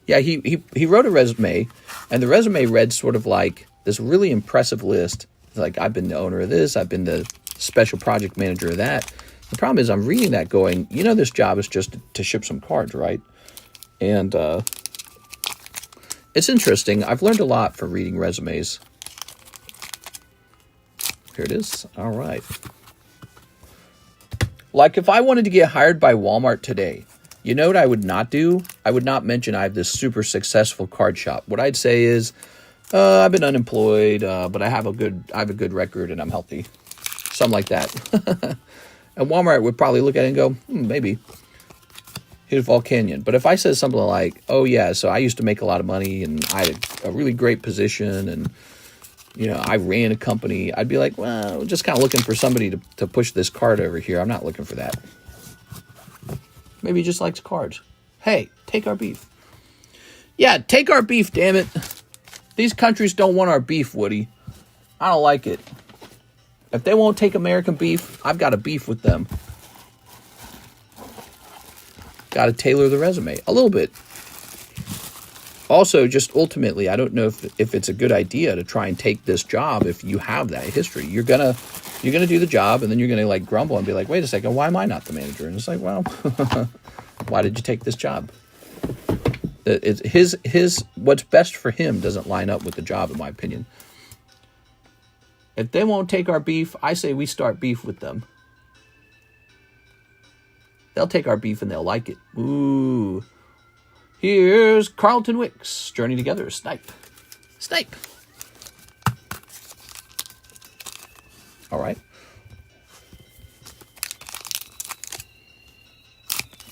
Yeah, he wrote a resume, and the resume read sort of like this really impressive list. Like, I've been the owner of this. I've been the special project manager of that. The problem is I'm reading that going, you know, this job is just to ship some cards, right? And it's interesting. I've learned a lot from reading resumes. Here it is. All right. Like if I wanted to get hired by Walmart today, you know what I would not do? I would not mention I have this super successful card shop. What I'd say is, I've been unemployed, but I have a good record and I'm healthy. Something like that. And Walmart would probably look at it and go, maybe. Here's Vol Canyon. But if I said something like, oh yeah, so I used to make a lot of money and I had a really great position and, you know, I ran a company, I'd be like, well, just kind of looking for somebody to push this card over here. I'm not looking for that. Maybe he just likes cards. Hey, take our beef. Yeah, take our beef, damn it. These countries don't want our beef, Woody. I don't like it. If they won't take American beef, I've got a beef with them. Got to tailor the resume a little bit. Also, just ultimately, I don't know if it's a good idea to try and take this job if you have that history. You're gonna do the job, and then you're gonna like grumble and be like, "Wait a second, why am I not the manager?" And it's like, well, why did you take this job? His what's best for him doesn't line up with the job, in my opinion. If they won't take our beef, I say we start beef with them. They'll take our beef and they'll like it. Ooh. Here's Carlton Wicks. Journey Together. Snipe. Snipe. All right.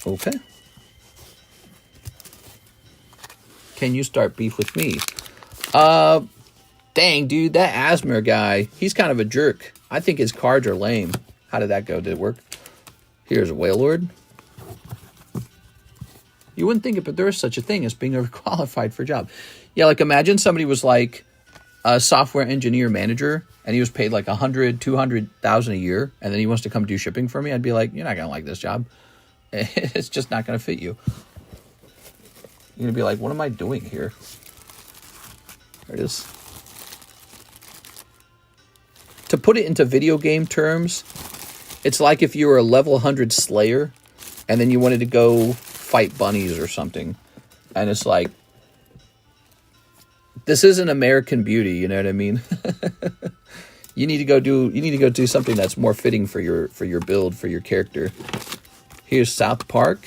Okay. Can you start beef with me? Dang, dude, that Asmer guy, he's kind of a jerk. I think his cards are lame. How did that go? Did it work? Here's a Wailord. You wouldn't think it, but there is such a thing as being overqualified for a job. Yeah, like imagine somebody was like a software engineer manager and he was paid like 100, 200,000 a year, and then he wants to come do shipping for me. I'd be like, you're not going to like this job. It's just not going to fit you. You're going to be like, what am I doing here? There it is. To put it into video game terms, it's like if you were a level 100 Slayer and then you wanted to go fight bunnies or something. And it's like, this isn't American Beauty, you know what I mean? you need to go do something that's more fitting for your build, for your character. Here's South Park.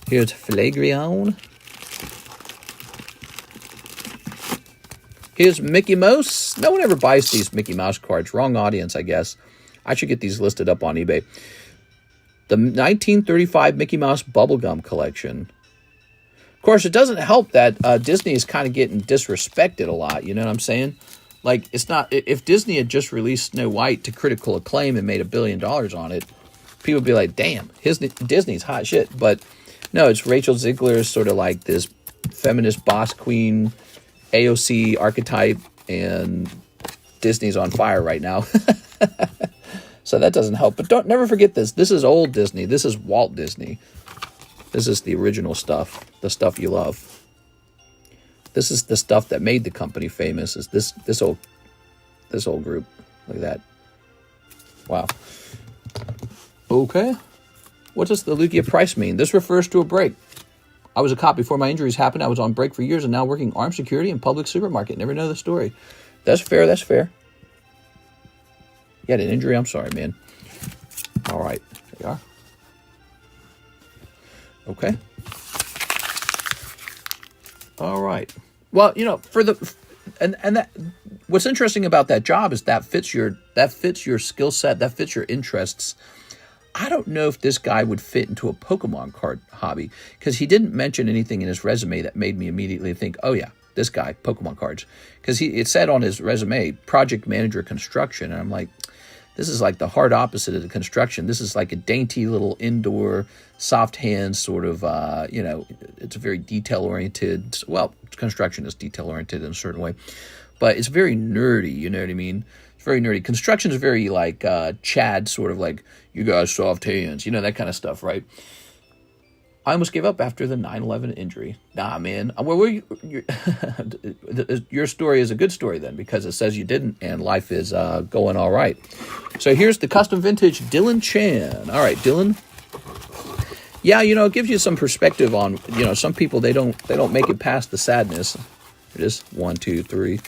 Here's Flagryon. Here's Mickey Mouse. No one ever buys these Mickey Mouse cards. Wrong audience, I guess. I should get these listed up on eBay. The 1935 Mickey Mouse Bubblegum Collection. Of course, it doesn't help that Disney is kind of getting disrespected a lot. You know what I'm saying? Like, it's not... If Disney had just released Snow White to critical acclaim and made $1 billion on it, people would be like, damn, Disney's hot shit. But no, it's Rachel Ziegler's sort of like this feminist boss queen... AOC archetype, and Disney's on fire right now. So that doesn't help. But never forget this. This is old Disney. This is Walt Disney. This is the original stuff. The stuff you love. This is the stuff that made the company famous. Is this old group. Look at that. Wow. Okay. What does the Lugia price mean? This refers to a break. I was a cop before my injuries happened. I was on break for years and now working armed security in public supermarket. Never know the story. That's fair. That's fair. You had an injury? I'm sorry, man. All right. There you are. Okay. All right. Well, you know, for the... And that... What's interesting about that job is that fits your skill set. That fits your interests. I don't know if this guy would fit into a Pokemon card hobby, because he didn't mention anything in his resume that made me immediately think, oh yeah, this guy, Pokemon cards. Because it said on his resume, project manager construction, and I'm like, this is like the hard opposite of the construction. This is like a dainty little indoor, soft hands sort of, you know, it's a very detail-oriented, well, construction is detail-oriented in a certain way, but it's very nerdy, you know what I mean? It's very nerdy. Construction is very like Chad, sort of like, you guys soft hands, you know, that kind of stuff, right? I almost gave up after the 9/11 injury. Nah, man. Your story is a good story then, because it says you didn't, and life is going all right. So here's the custom vintage Dylan Chan. All right, Dylan. Yeah, you know, it gives you some perspective on, you know, some people they don't make it past the sadness. It is 1, 2, 3.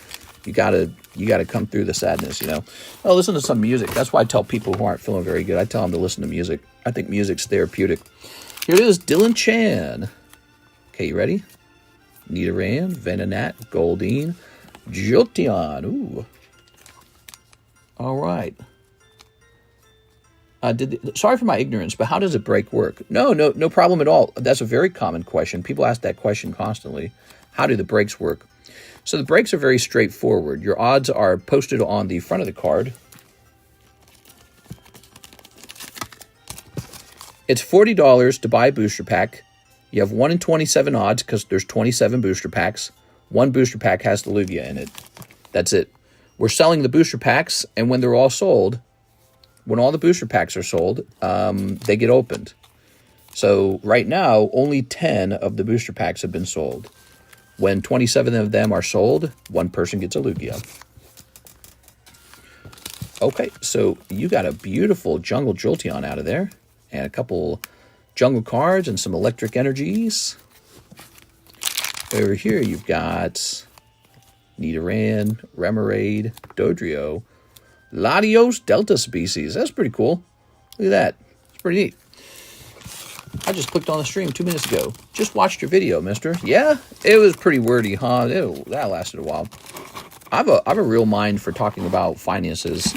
You gotta come through the sadness, you know. Oh, listen to some music. That's why I tell people who aren't feeling very good, I tell them to listen to music. I think music's therapeutic. Here it is, Dylan Chan. Okay, you ready? Nidoran, Venonat, Goldeen, Jolteon. Ooh. All right. Sorry for my ignorance, but how does a break work? No problem at all. That's a very common question. People ask that question constantly. How do the breaks work? So the breaks are very straightforward. Your odds are posted on the front of the card. It's $40 to buy a booster pack. You have 1 in 27 odds because there's 27 booster packs. One booster pack has the Lugia in it. That's it. We're selling the booster packs, and when they're all sold, when all the booster packs are sold, they get opened. So right now, only 10 of the booster packs have been sold. When 27 of them are sold, one person gets a Lugia. Okay, so you got a beautiful Jungle Jolteon out of there. And a couple jungle cards and some electric energies. Over here you've got Nidoran, Remoraid, Dodrio, Latios Delta species. That's pretty cool. Look at that. It's pretty neat. I just clicked on the stream 2 minutes ago. Just watched your video, mister. Yeah? It was pretty wordy, huh? That lasted a while. I have a real mind for talking about finances.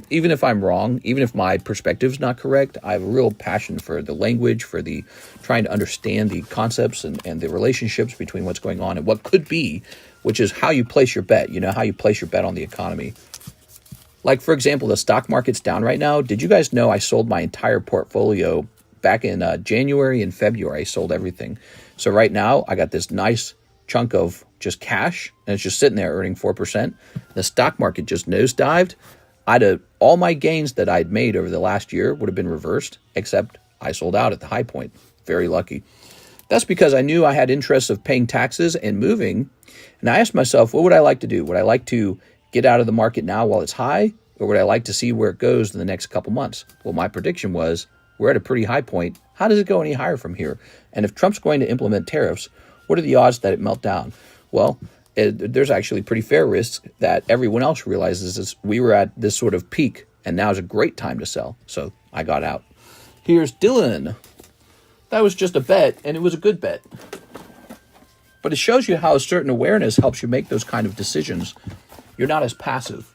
Even if I'm wrong, even if my perspective's not correct, I have a real passion for the language, for the trying to understand the concepts and the relationships between what's going on and what could be, which is how you place your bet, how you place your bet on the economy. Like, for example, the stock market's down right now. Did you guys know I sold my entire portfolio back in January and February? I sold everything. So right now, I got this nice chunk of just cash, and it's just sitting there earning 4%. The stock market just nosedived. All my gains that I'd made over the last year would have been reversed, except I sold out at the high point. Very lucky. That's because I knew I had interests of paying taxes and moving, and I asked myself, what would I like to do? Would I like to get out of the market now while it's high, or would I like to see where it goes in the next couple months? Well, my prediction was we're at a pretty high point. How does it go any higher from here? And if Trump's going to implement tariffs, what are the odds that it melt down? Well, there's actually pretty fair risk that everyone else realizes is we were at this sort of peak, and now is a great time to sell. So I got out. Here's Dylan. That was just a bet, and it was a good bet. But it shows you how a certain awareness helps you make those kind of decisions. You're not as passive.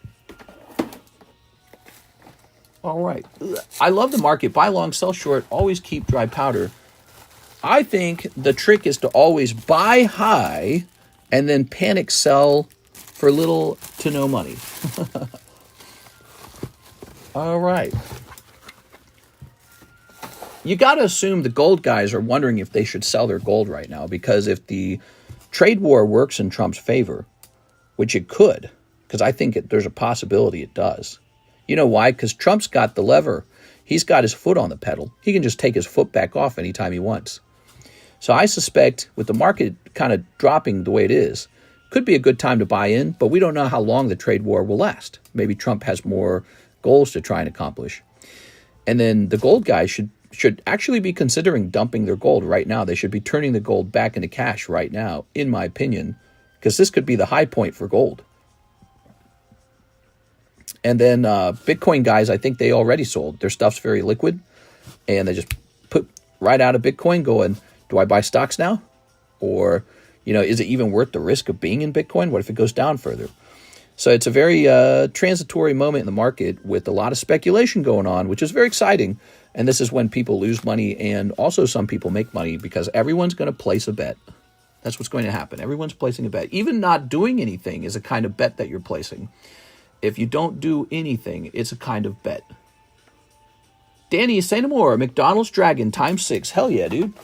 All right. I love the market. Buy long, sell short. Always keep dry powder. I think the trick is to always buy high and then panic sell for little to no money. All right. You got to assume the gold guys are wondering if they should sell their gold right now, because if the trade war works in Trump's favor, which it could, because I think there's a possibility it does. You know why? Because Trump's got the lever. He's got his foot on the pedal. He can just take his foot back off anytime he wants. So I suspect with the market kind of dropping the way it is, could be a good time to buy in, but we don't know how long the trade war will last. Maybe Trump has more goals to try and accomplish. And then the gold guys should actually be considering dumping their gold right now. They should be turning the gold back into cash right now, in my opinion, because this could be the high point for gold. And then Bitcoin guys, I think they already sold. Their stuff's very liquid, and they just put right out of Bitcoin going, do I buy stocks now? Or, is it even worth the risk of being in Bitcoin? What if it goes down further? So it's a very transitory moment in the market with a lot of speculation going on, which is very exciting. And this is when people lose money, and also some people make money, because everyone's going to place a bet. That's what's going to happen. Everyone's placing a bet. Even not doing anything is a kind of bet that you're placing. If you don't do anything, it's a kind of bet. Danny, say no more. McDonald's Dragon ×6. Hell yeah, dude.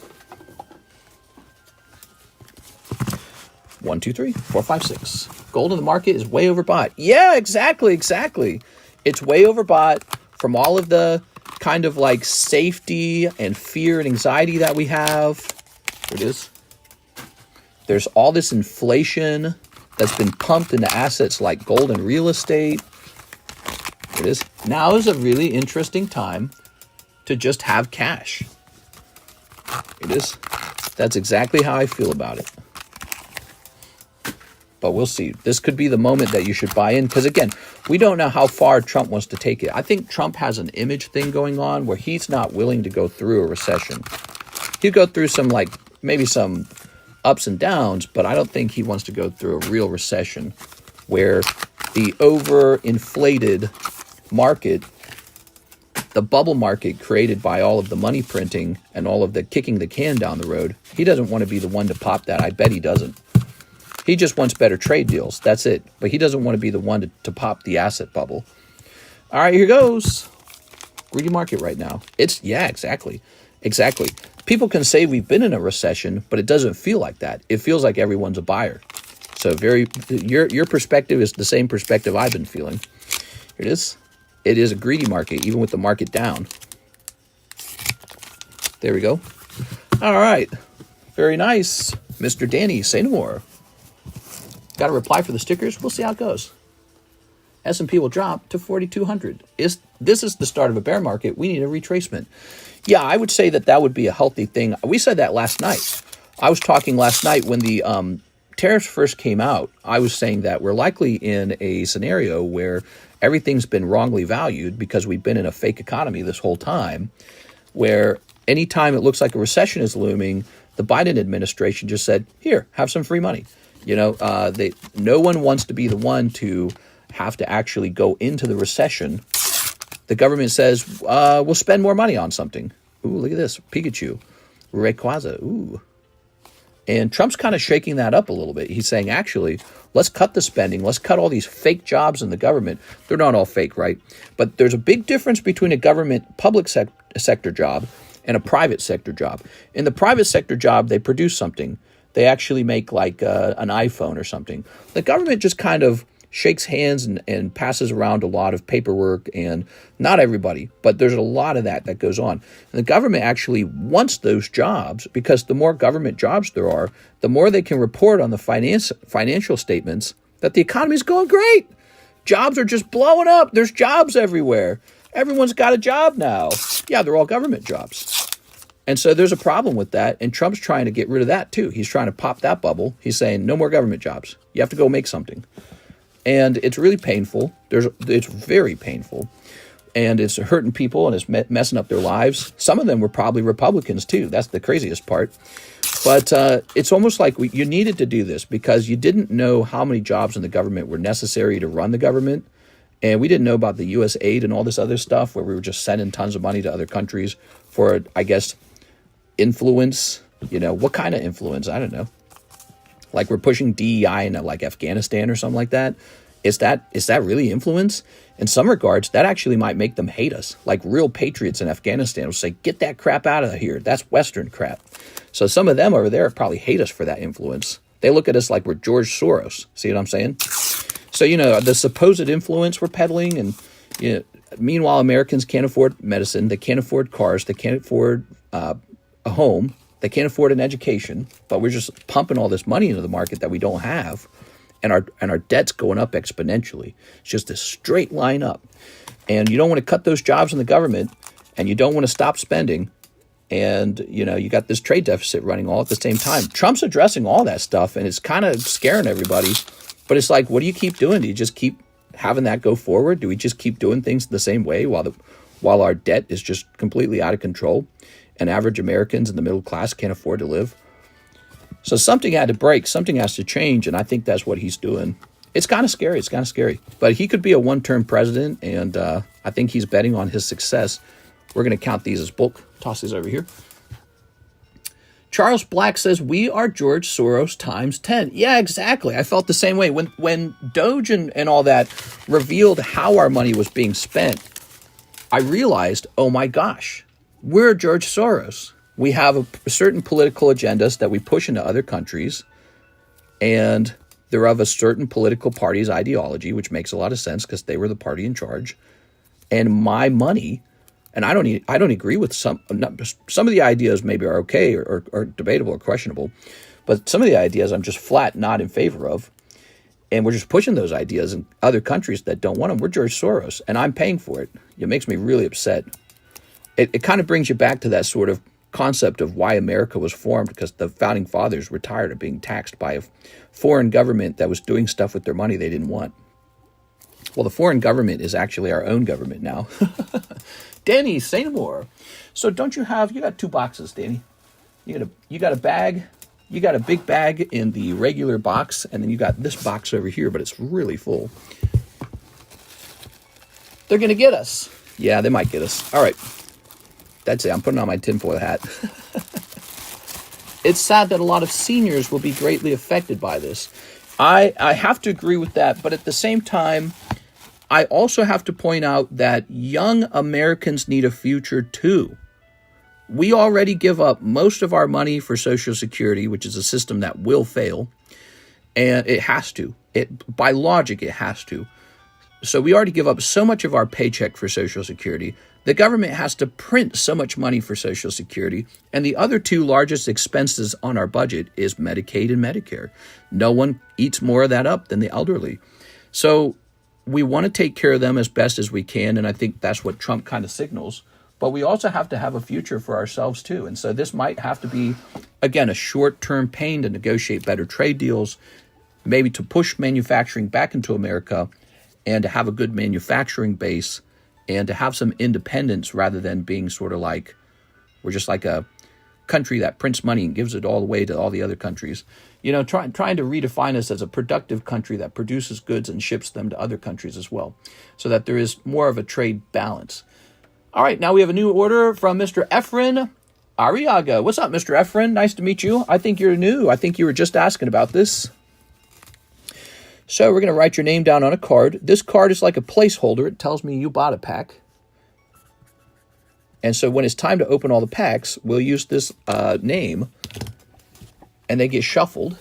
1, 2, 3, 4, 5, 6. Gold in the market is way overbought. Yeah, exactly. It's way overbought from all of the kind of like safety and fear and anxiety that we have. There it is. There's all this inflation that's been pumped into assets like gold and real estate. There it is. Now is a really interesting time to just have cash. It is. That's exactly how I feel about it. But we'll see. This could be the moment that you should buy in, because again, we don't know how far Trump wants to take it. I think Trump has an image thing going on where he's not willing to go through a recession. He'll go through maybe some ups and downs, but I don't think he wants to go through a real recession where the overinflated market, the bubble market created by all of the money printing and all of the kicking the can down the road, he doesn't want to be the one to pop that. I bet he doesn't. He just wants better trade deals. That's it. But he doesn't want to be the one to pop the asset bubble. All right, here goes. Greedy market right now. Exactly. People can say we've been in a recession, but it doesn't feel like that. It feels like everyone's a buyer. So your perspective is the same perspective I've been feeling. Here it is. It is a greedy market, even with the market down. There we go. All right. Very nice. Mr. Danny, say no more. Got a reply for the stickers. We'll see how it goes. S&P will drop to 4,200. This is the start of a bear market. We need a retracement. Yeah, I would say that would be a healthy thing. We said that last night. I was talking last night when the tariffs first came out. I was saying that we're likely in a scenario where everything's been wrongly valued because we've been in a fake economy this whole time, where anytime it looks like a recession is looming, the Biden administration just said, here, have some free money. No one wants to be the one to have to actually go into the recession. The government says, we'll spend more money on something. Ooh, look at this. Pikachu. Rayquaza. Ooh. And Trump's kind of shaking that up a little bit. He's saying, actually, let's cut the spending. Let's cut all these fake jobs in the government. They're not all fake, right? But there's a big difference between a government public sector job and a private sector job. In the private sector job, they produce something. They actually make like an iPhone or something. The government just kind of shakes hands and passes around a lot of paperwork, and not everybody, but there's a lot of that goes on. And the government actually wants those jobs because the more government jobs there are, the more they can report on the financial statements that the economy is going great. Jobs are just blowing up. There's jobs everywhere. Everyone's got a job now. Yeah, they're all government jobs. And so there's a problem with that, and Trump's trying to get rid of that too. He's trying to pop that bubble. He's saying no more government jobs. You have to go make something. And it's really painful. It's very painful. And it's hurting people, and it's messing up their lives. Some of them were probably Republicans too. That's the craziest part. But it's almost like you needed to do this because you didn't know how many jobs in the government were necessary to run the government. And we didn't know about the U.S. aid and all this other stuff where we were just sending tons of money to other countries for, I guess, influence. What kind of influence? I don't know. Like we're pushing DEI into like Afghanistan or something like that. Is that really influence? In some regards, that actually might make them hate us. Like real patriots in Afghanistan will say, get that crap out of here. That's Western crap. So some of them over there probably hate us for that influence. They look at us like we're George Soros. See what I'm saying? So, the supposed influence we're peddling, and meanwhile, Americans can't afford medicine. They can't afford cars. They can't afford a home. They can't afford an education, but we're just pumping all this money into the market that we don't have, and our debt's going up exponentially. It's just a straight line up. And you don't want to cut those jobs in the government, and you don't want to stop spending, and you got this trade deficit running all at the same time. Trump's addressing all that stuff, and it's kind of scaring everybody. But it's like, what do you keep doing? Do you just keep having that go forward? Do we just keep doing things the same way while our debt is just completely out of control? And average Americans in the middle class can't afford to live. So something had to break. Something has to change. And I think that's what he's doing. It's kind of scary. But he could be a one-term president. And I think he's betting on his success. We're going to count these as bulk. Toss these over here. Charles Black says, we are George Soros times 10. Yeah, exactly. I felt the same way. When Doge and all that revealed how our money was being spent, I realized, oh my gosh. We're George Soros. We have a certain political agendas that we push into other countries, and they're of a certain political party's ideology, which makes a lot of sense because they were the party in charge. And my money, and I don't agree with some of the ideas maybe are okay or debatable or questionable, but some of the ideas I'm just flat not in favor of. And we're just pushing those ideas in other countries that don't want them. We're George Soros, and I'm paying for it. It makes me really upset. It kind of brings you back to that sort of concept of why America was formed, because the founding fathers were tired of being taxed by a foreign government that was doing stuff with their money they didn't want. Well, the foreign government is actually our own government now. Danny, say no more. So you got 2 boxes, Danny. You got a bag. You got a big bag in the regular box, and then you got this box over here, but it's really full. They're going to get us. Yeah, they might get us. All right. That's it. I'm putting on my tinfoil hat. It's sad that a lot of seniors will be greatly affected by this. I have to agree with that, but at the same time, I also have to point out that young Americans need a future too. We already give up most of our money for Social Security, which is a system that will fail, and it has to. By logic, it has to. So we already give up so much of our paycheck for Social Security. The government has to print so much money for Social Security, and the other 2 largest expenses on our budget is Medicaid and Medicare. No one eats more of that up than the elderly. So we want to take care of them as best as we can, and I think that's what Trump kind of signals. But we also have to have a future for ourselves too. And so this might have to be, again, a short-term pain to negotiate better trade deals, maybe to push manufacturing back into America, and to have a good manufacturing base, and to have some independence rather than being sort of like, we're just like a country that prints money and gives it all away to all the other countries. You know, trying to redefine us as a productive country that produces goods and ships them to other countries as well, so that there is more of a trade balance. All right, now we have a new order from Mr. Efren Arriaga. What's up, Mr. Efren? Nice to meet you. I think you're new. I think you were just asking about this. So we're going to write your name down on a card. This card is like a placeholder. It tells me you bought a pack. And so when it's time to open all the packs, we'll use this name, and they get shuffled.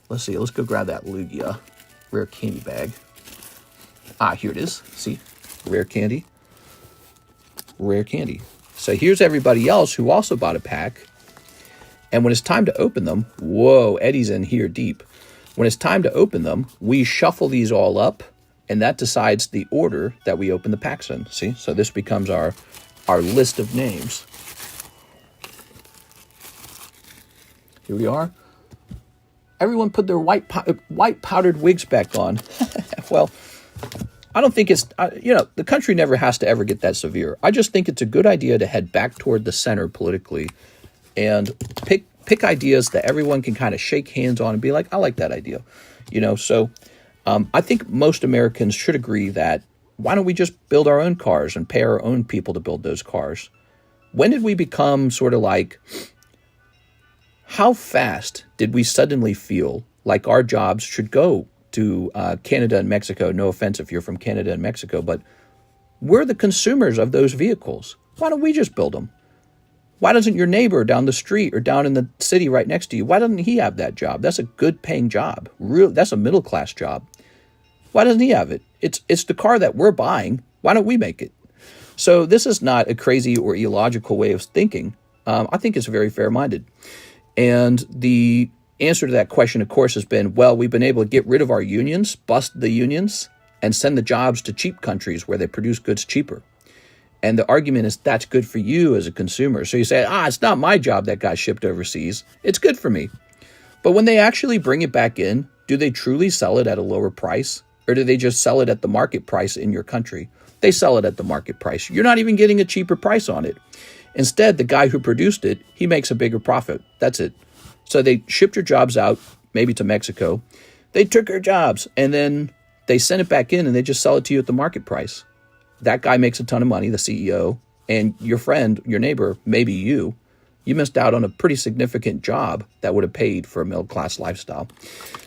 Let's see. Let's go grab that Lugia rare candy bag. Ah, here it is. See? Rare candy. Rare candy. So here's everybody else who also bought a pack. And when it's time to open them, whoa, Eddie's in here deep. When it's time to open them, we shuffle these all up, and that decides the order that we open the packs in. See? So this becomes our list of names. Here we are. Everyone put their white powdered wigs back on. Well, I don't think it's, the country never has to ever get that severe. I just think it's a good idea to head back toward the center politically and pick ideas that everyone can kind of shake hands on and be like, I like that idea. So I think most Americans should agree that why don't we just build our own cars and pay our own people to build those cars? When did we become sort of like, how fast did we suddenly feel like our jobs should go to Canada and Mexico? No offense if you're from Canada and Mexico, but we're the consumers of those vehicles. Why don't we just build them? Why doesn't your neighbor down the street or down in the city right next to you, why doesn't he have that job? That's a good paying job. That's a middle class job. Why doesn't he have it? It's the car that we're buying. Why don't we make it? So this is not a crazy or illogical way of thinking. I think it's very fair-minded. And the answer to that question, of course, has been, well, we've been able to get rid of our unions, bust the unions, and send the jobs to cheap countries where they produce goods cheaper. And the argument is that's good for you as a consumer. So you say, it's not my job that got shipped overseas. It's good for me. But when they actually bring it back in, do they truly sell it at a lower price? Or do they just sell it at the market price in your country? They sell it at the market price. You're not even getting a cheaper price on it. Instead, the guy who produced it, he makes a bigger profit. That's it. So they shipped your jobs out, maybe to Mexico. They took your jobs, and then they send it back in, and they just sell it to you at the market price. That guy makes a ton of money, the CEO, and your friend, your neighbor, maybe you missed out on a pretty significant job that would have paid for a middle-class lifestyle.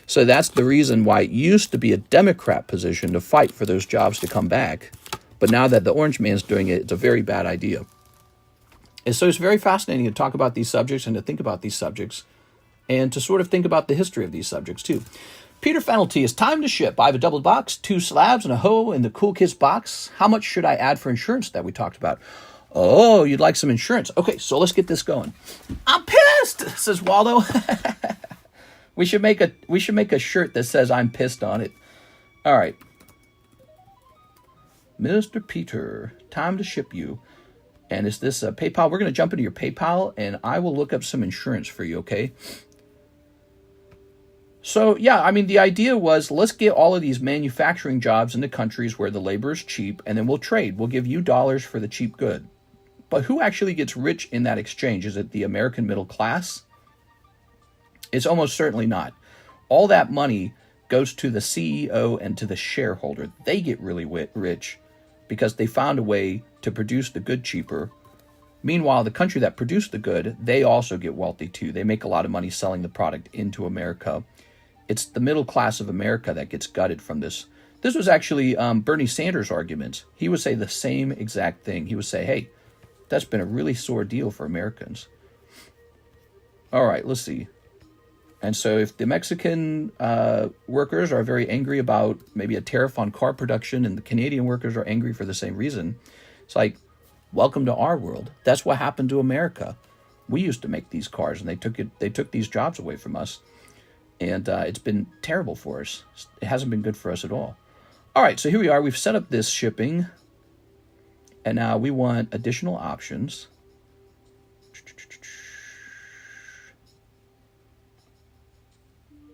So that's the reason why it used to be a Democrat position to fight for those jobs to come back. But now that the orange man's doing it, it's a very bad idea. And so it's very fascinating to talk about these subjects and to think about these subjects and to sort of think about the history of these subjects too. Peter Fenelty, it's time to ship. I have a double box, 2 slabs, and a hoe in the Cool Kids box. How much should I add for insurance that we talked about? Oh, you'd like some insurance. Okay, so let's get this going. I'm pissed, says Waldo. We should make a shirt that says I'm pissed on it. All right. Mr. Peter, time to ship you. And is this PayPal? We're going to jump into your PayPal, and I will look up some insurance for you, okay? So, yeah, I mean, the idea was let's get all of these manufacturing jobs into countries where the labor is cheap, and then we'll trade. We'll give you dollars for the cheap good. But who actually gets rich in that exchange? Is it the American middle class? It's almost certainly not. All that money goes to the CEO and to the shareholder. They get really rich because they found a way to produce the good cheaper. Meanwhile, the country that produced the good, they also get wealthy too. They make a lot of money selling the product into America. It's the middle class of America that gets gutted from this. This was actually Bernie Sanders' argument. He would say the same exact thing. He would say, hey, that's been a really sore deal for Americans. All right, let's see. And so if the Mexican workers are very angry about maybe a tariff on car production and the Canadian workers are angry for the same reason, it's like, welcome to our world. That's what happened to America. We used to make these cars, and they took these jobs away from us. And it's been terrible for us. It hasn't been good for us at all. All right, so here we are. We've set up this shipping. And now we want additional options.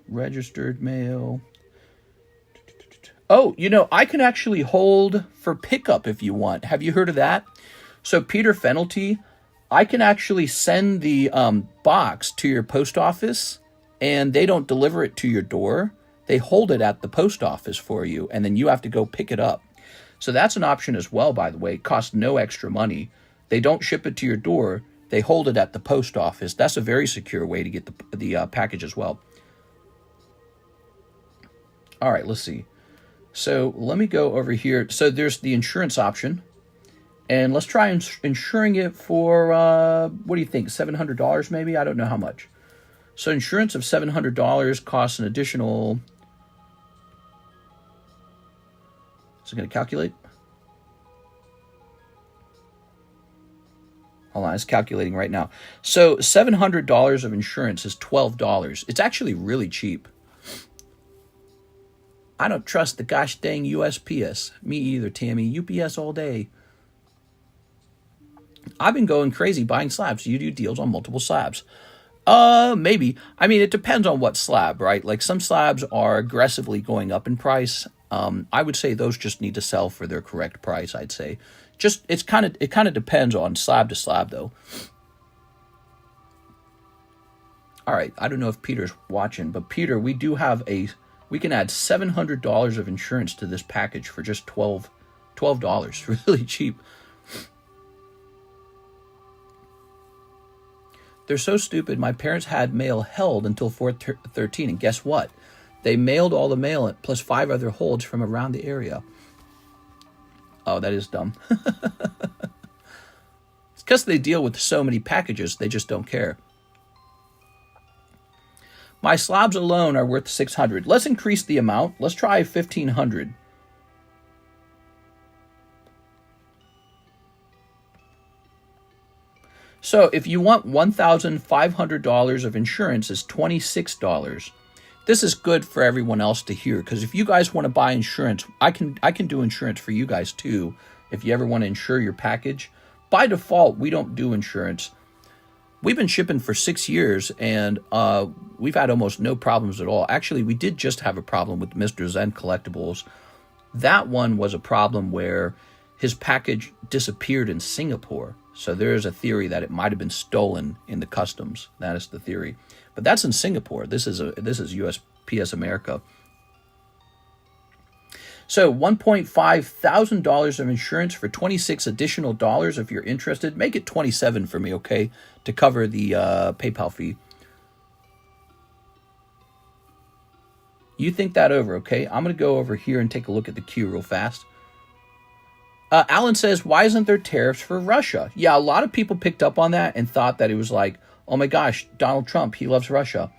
Registered mail. Oh, I can actually hold for pickup if you want. Have you heard of that? So Peter Fenelty, I can actually send the box to your post office, and they don't deliver it to your door. They hold it at the post office for you, and then you have to go pick it up. So that's an option as well, by the way. It costs no extra money. They don't ship it to your door. They hold it at the post office. That's a very secure way to get the package as well. All right, let's see. So let me go over here. So there's the insurance option. And let's try insuring it for, what do you think, $700 maybe? I don't know how much. So insurance of $700 costs an additional... Is it going to calculate? Hold on, it's calculating right now. So $700 of insurance is $12. It's actually really cheap. I don't trust the gosh dang USPS. Me either, Tammy. UPS all day. I've been going crazy buying slabs. You do deals on multiple slabs. Maybe. I mean, it depends on what slab, right? Like some slabs are aggressively going up in price. I would say those just need to sell for their correct price, I'd say. Just it kind of depends on slab to slab though. All right, I don't know if Peter's watching, but Peter, we can add $700 of insurance to this package for just $12. Really cheap. They're so stupid. My parents had mail held until 4/13, and guess what? They mailed all the mail plus 5 other holds from around the area. Oh, that is dumb. It's because they deal with so many packages, they just don't care. My slabs alone are worth $600. Let's increase the amount. Let's try $1,500. So if you want $1,500 of insurance is $26. This is good for everyone else to hear, because if you guys want to buy insurance, I can do insurance for you guys too. If you ever want to insure your package, by default we don't do insurance. We've been shipping for 6 years, and we've had almost no problems at all. Actually, we did just have a problem with Mr. Zen Collectibles. That one was a problem where his package disappeared in Singapore. So there is a theory that it might have been stolen in the customs. That is the theory. But that's in Singapore. This is USPS America. So $1,500 of insurance for $26 additional dollars if you're interested. Make it $27 for me, okay, to cover the PayPal fee. You think that over, okay? I'm going to go over here and take a look at the queue real fast. Alan says, why isn't there tariffs for Russia? Yeah, a lot of people picked up on that and thought that it was like, oh my gosh, Donald Trump, he loves Russia.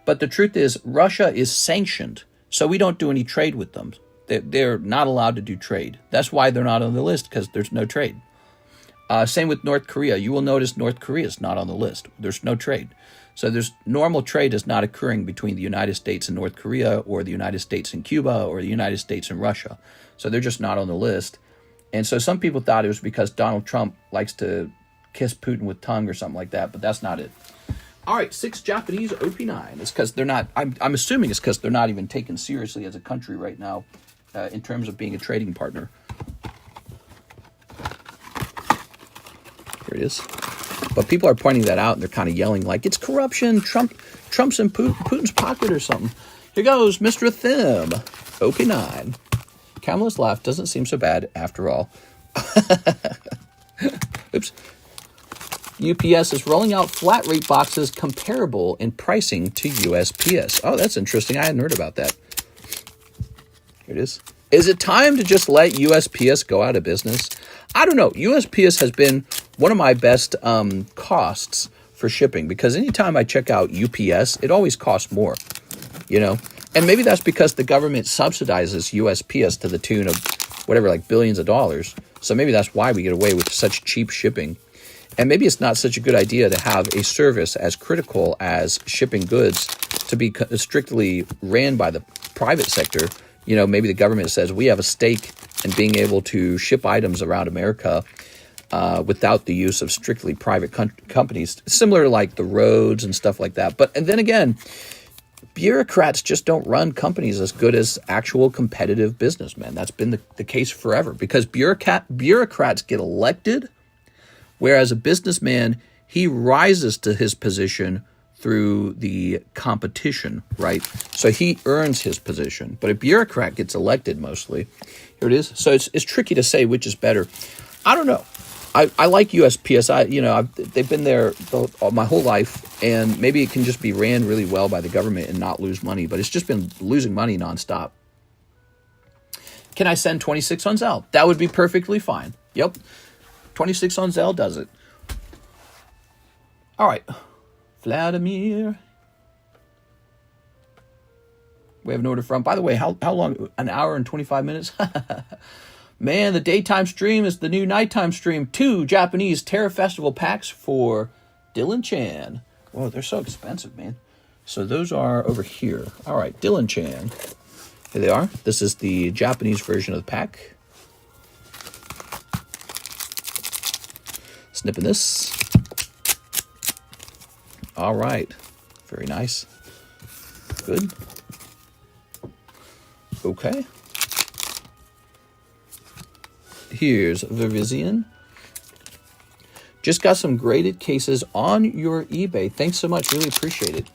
But the truth is, Russia is sanctioned, so we don't do any trade with them. They're not allowed to do trade. That's why they're not on the list, because there's no trade. Same with North Korea. You will notice North Korea is not on the list. There's no trade. So normal trade is not occurring between the United States and North Korea, or the United States and Cuba, or the United States and Russia. So they're just not on the list. And so some people thought it was because Donald Trump likes to kiss Putin with tongue or something like that, but that's not it. All right, 6 Japanese OP9. It's because they're not, I'm assuming it's because they're not even taken seriously as a country right now in terms of being a trading partner. Here it is. But people are pointing that out, and they're kind of yelling like, it's corruption, Trump's in Putin's pocket or something. Here goes Mr. Thim, OP9. Kamala's laugh doesn't seem so bad after all. Oops. UPS is rolling out flat rate boxes comparable in pricing to USPS. Oh, that's interesting. I hadn't heard about that. Here it is. Is it time to just let USPS go out of business? I don't know. USPS has been one of my best costs for shipping, because anytime I check out UPS, it always costs more, you know? And maybe that's because the government subsidizes USPS to the tune of whatever, like billions of dollars. So maybe that's why we get away with such cheap shipping. And maybe it's not such a good idea to have a service as critical as shipping goods to be strictly ran by the private sector. You know, maybe the government says we have a stake in being able to ship items around America without the use of strictly private companies, similar to like the roads and stuff like that. And then again, bureaucrats just don't run companies as good as actual competitive businessmen. That's been the case forever, because bureaucrats get elected Whereas a businessman, he rises to his position through the competition, right? So he earns his position. But a bureaucrat gets elected mostly. Here it is. So it's tricky to say which is better. I don't know. I like USPS. They've been there my whole life, and maybe it can just be ran really well by the government and not lose money. But it's just been losing money nonstop. Can I send 26 on Zelle? That would be perfectly fine. Yep. 26 on Zelle does it. All right. Vladimir. We have an order from, by the way, how long? An hour and 25 minutes? Man, the daytime stream is the new nighttime stream. 2 Japanese Tariff Festival packs for Dylan Chan. Whoa, they're so expensive, man. So those are over here. All right, Dylan Chan. Here they are. This is the Japanese version of the pack. Snipping this. All right. Very nice. Good. Okay. Here's Vivizian. Just got some graded cases on your eBay. Thanks so much. Really appreciate it.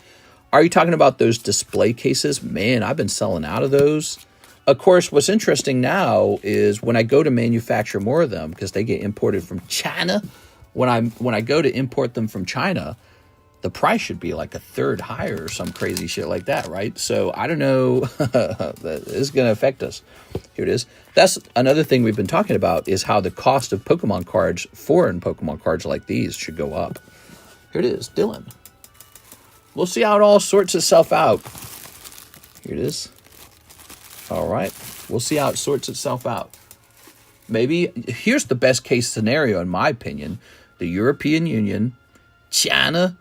Are you talking about those display cases? Man, I've been selling out of those. Of course, what's interesting now is when I go to manufacture more of them, because they get imported from China, when I go to import them from China, the price should be like a third higher or some crazy shit like that, right? So I don't know. That is going to affect us. Here it is. That's another thing we've been talking about is how the cost of Pokemon cards, foreign Pokemon cards like these, should go up. Here it is, Dylan. We'll see how it all sorts itself out. Here it is. All right. We'll see how it sorts itself out. Maybe, here's the best case scenario, in my opinion. The European Union, China,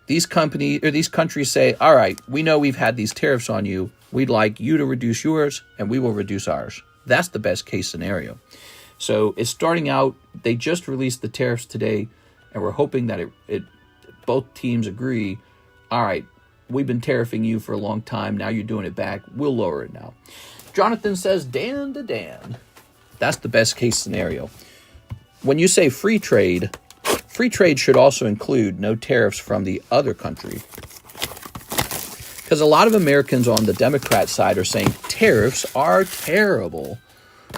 these countries say, all right, we know we've had these tariffs on you. We'd like you to reduce yours, and we will reduce ours. That's the best case scenario. So it's starting out. They just released the tariffs today, and we're hoping that both teams agree. All right, we've been tariffing you for a long time. Now you're doing it back. We'll lower it now. Jonathan says, Dandadan. That's the best case scenario. When you say free trade should also include no tariffs from the other country. Because a lot of Americans on the Democrat side are saying tariffs are terrible.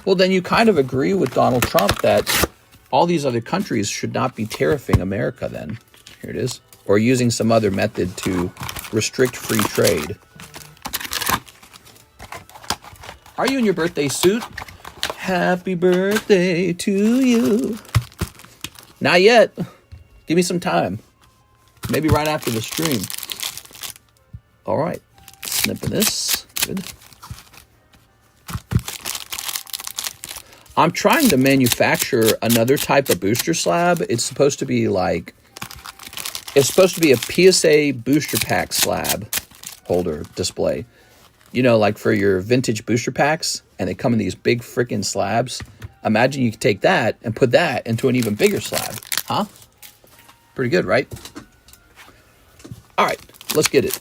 Well, then you kind of agree with Donald Trump that all these other countries should not be tariffing America then. Here it is. Or using some other method to restrict free trade. Are you in your birthday suit? Happy birthday to you. Not yet. Give me some time. Maybe right after the stream. All right. Snipping this. Good. I'm trying to manufacture another type of booster slab. It's supposed to be a PSA booster pack slab holder display. You know, like for your vintage booster packs, and they come in these big freaking slabs. Imagine you could take that and put that into an even bigger slab. Huh? Pretty good, right? All right, let's get it.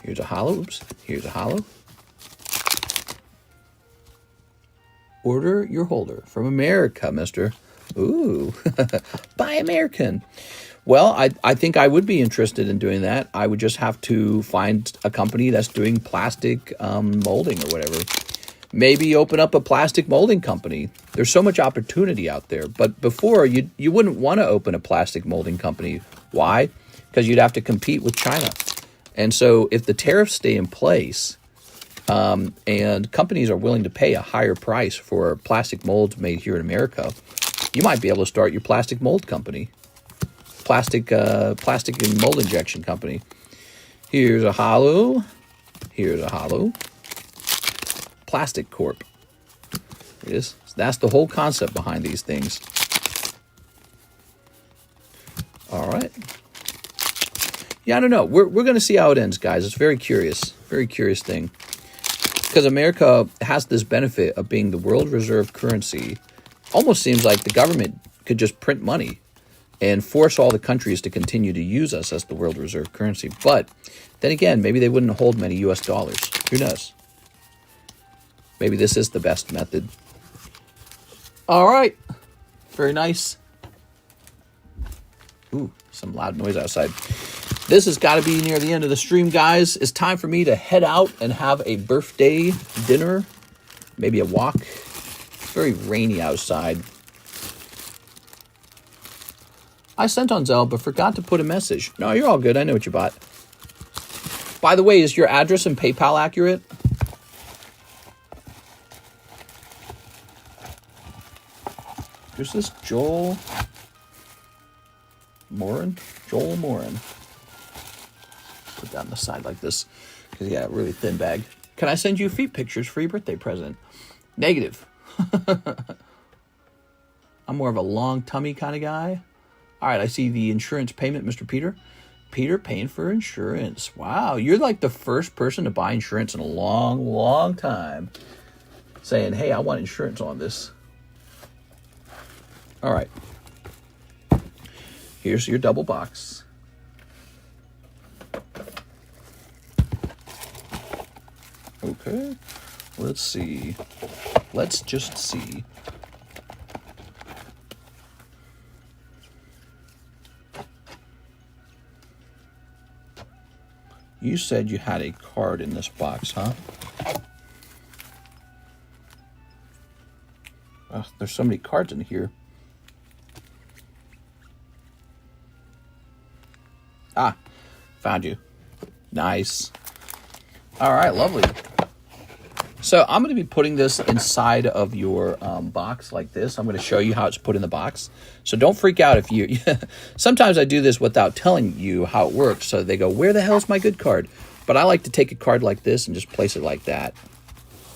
Here's a hollow. Oops. Here's a hollow. Order your holder from America, mister. Ooh, buy American. Well, I think I would be interested in doing that. I would just have to find a company that's doing plastic molding or whatever. Maybe open up a plastic molding company. There's so much opportunity out there. But before, you wouldn't want to open a plastic molding company. Why? Because you'd have to compete with China. And so if the tariffs stay in place and companies are willing to pay a higher price for plastic molds made here in America, you might be able to start your plastic mold company. Plastic and mold injection company. Here's a hollow. Here's a hollow. Plastic Corp. It is. That's the whole concept behind these things. All right. Yeah, I don't know. We're going to see how it ends, guys. It's very curious thing. Because America has this benefit of being the world reserve currency. Almost seems like the government could just print money and force all the countries to continue to use us as the world reserve currency. But then again, maybe they wouldn't hold many US dollars. Who knows? Maybe this is the best method. All right. Very nice. Ooh, some loud noise outside. This has got to be near the end of the stream, guys. It's time for me to head out and have a birthday dinner. Maybe a walk. It's very rainy outside. I sent on Zelle, but forgot to put a message. No, you're all good. I know what you bought. By the way, is your address and PayPal accurate? Who's this? Joel Morin? Joel Morin. Put that on the side like this. Because, yeah, really thin bag. Can I send you feet pictures for your birthday present? Negative. I'm more of a long tummy kind of guy. All right, I see the insurance payment, Mr. Peter. Peter paying for insurance. Wow, you're like the first person to buy insurance in a long, long time. Saying, hey, I want insurance on this. All right. Here's your double box. Okay. Let's see. Let's just see. You said you had a card in this box, huh? Oh, there's so many cards in here. Ah, found you. Nice. All right, lovely. So I'm going to be putting this inside of your box like this. I'm going to show you how it's put in the box. So don't freak out if you... Sometimes I do this without telling you how it works. So they go, where the hell is my good card? But I like to take a card like this and just place it like that.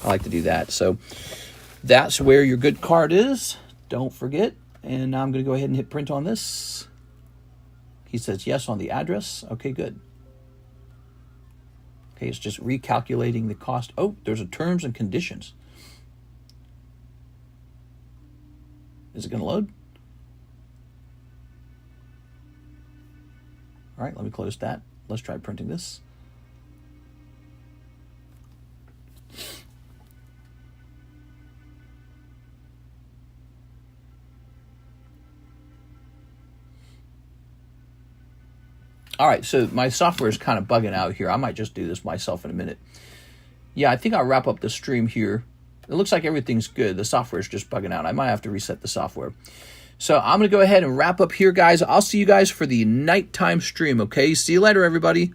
I like to do that. So that's where your good card is. Don't forget. And now I'm going to go ahead and hit print on this. He says yes on the address. Okay, good. Okay, it's just recalculating the cost. Oh, there's a terms and conditions. Is it going to load? All right, let me close that. Let's try printing this. All right, so my software is kind of bugging out here. I might just do this myself in a minute. Yeah, I think I'll wrap up the stream here. It looks like everything's good. The software is just bugging out. I might have to reset the software. So I'm going to go ahead and wrap up here, guys. I'll see you guys for the nighttime stream, okay? See you later, everybody.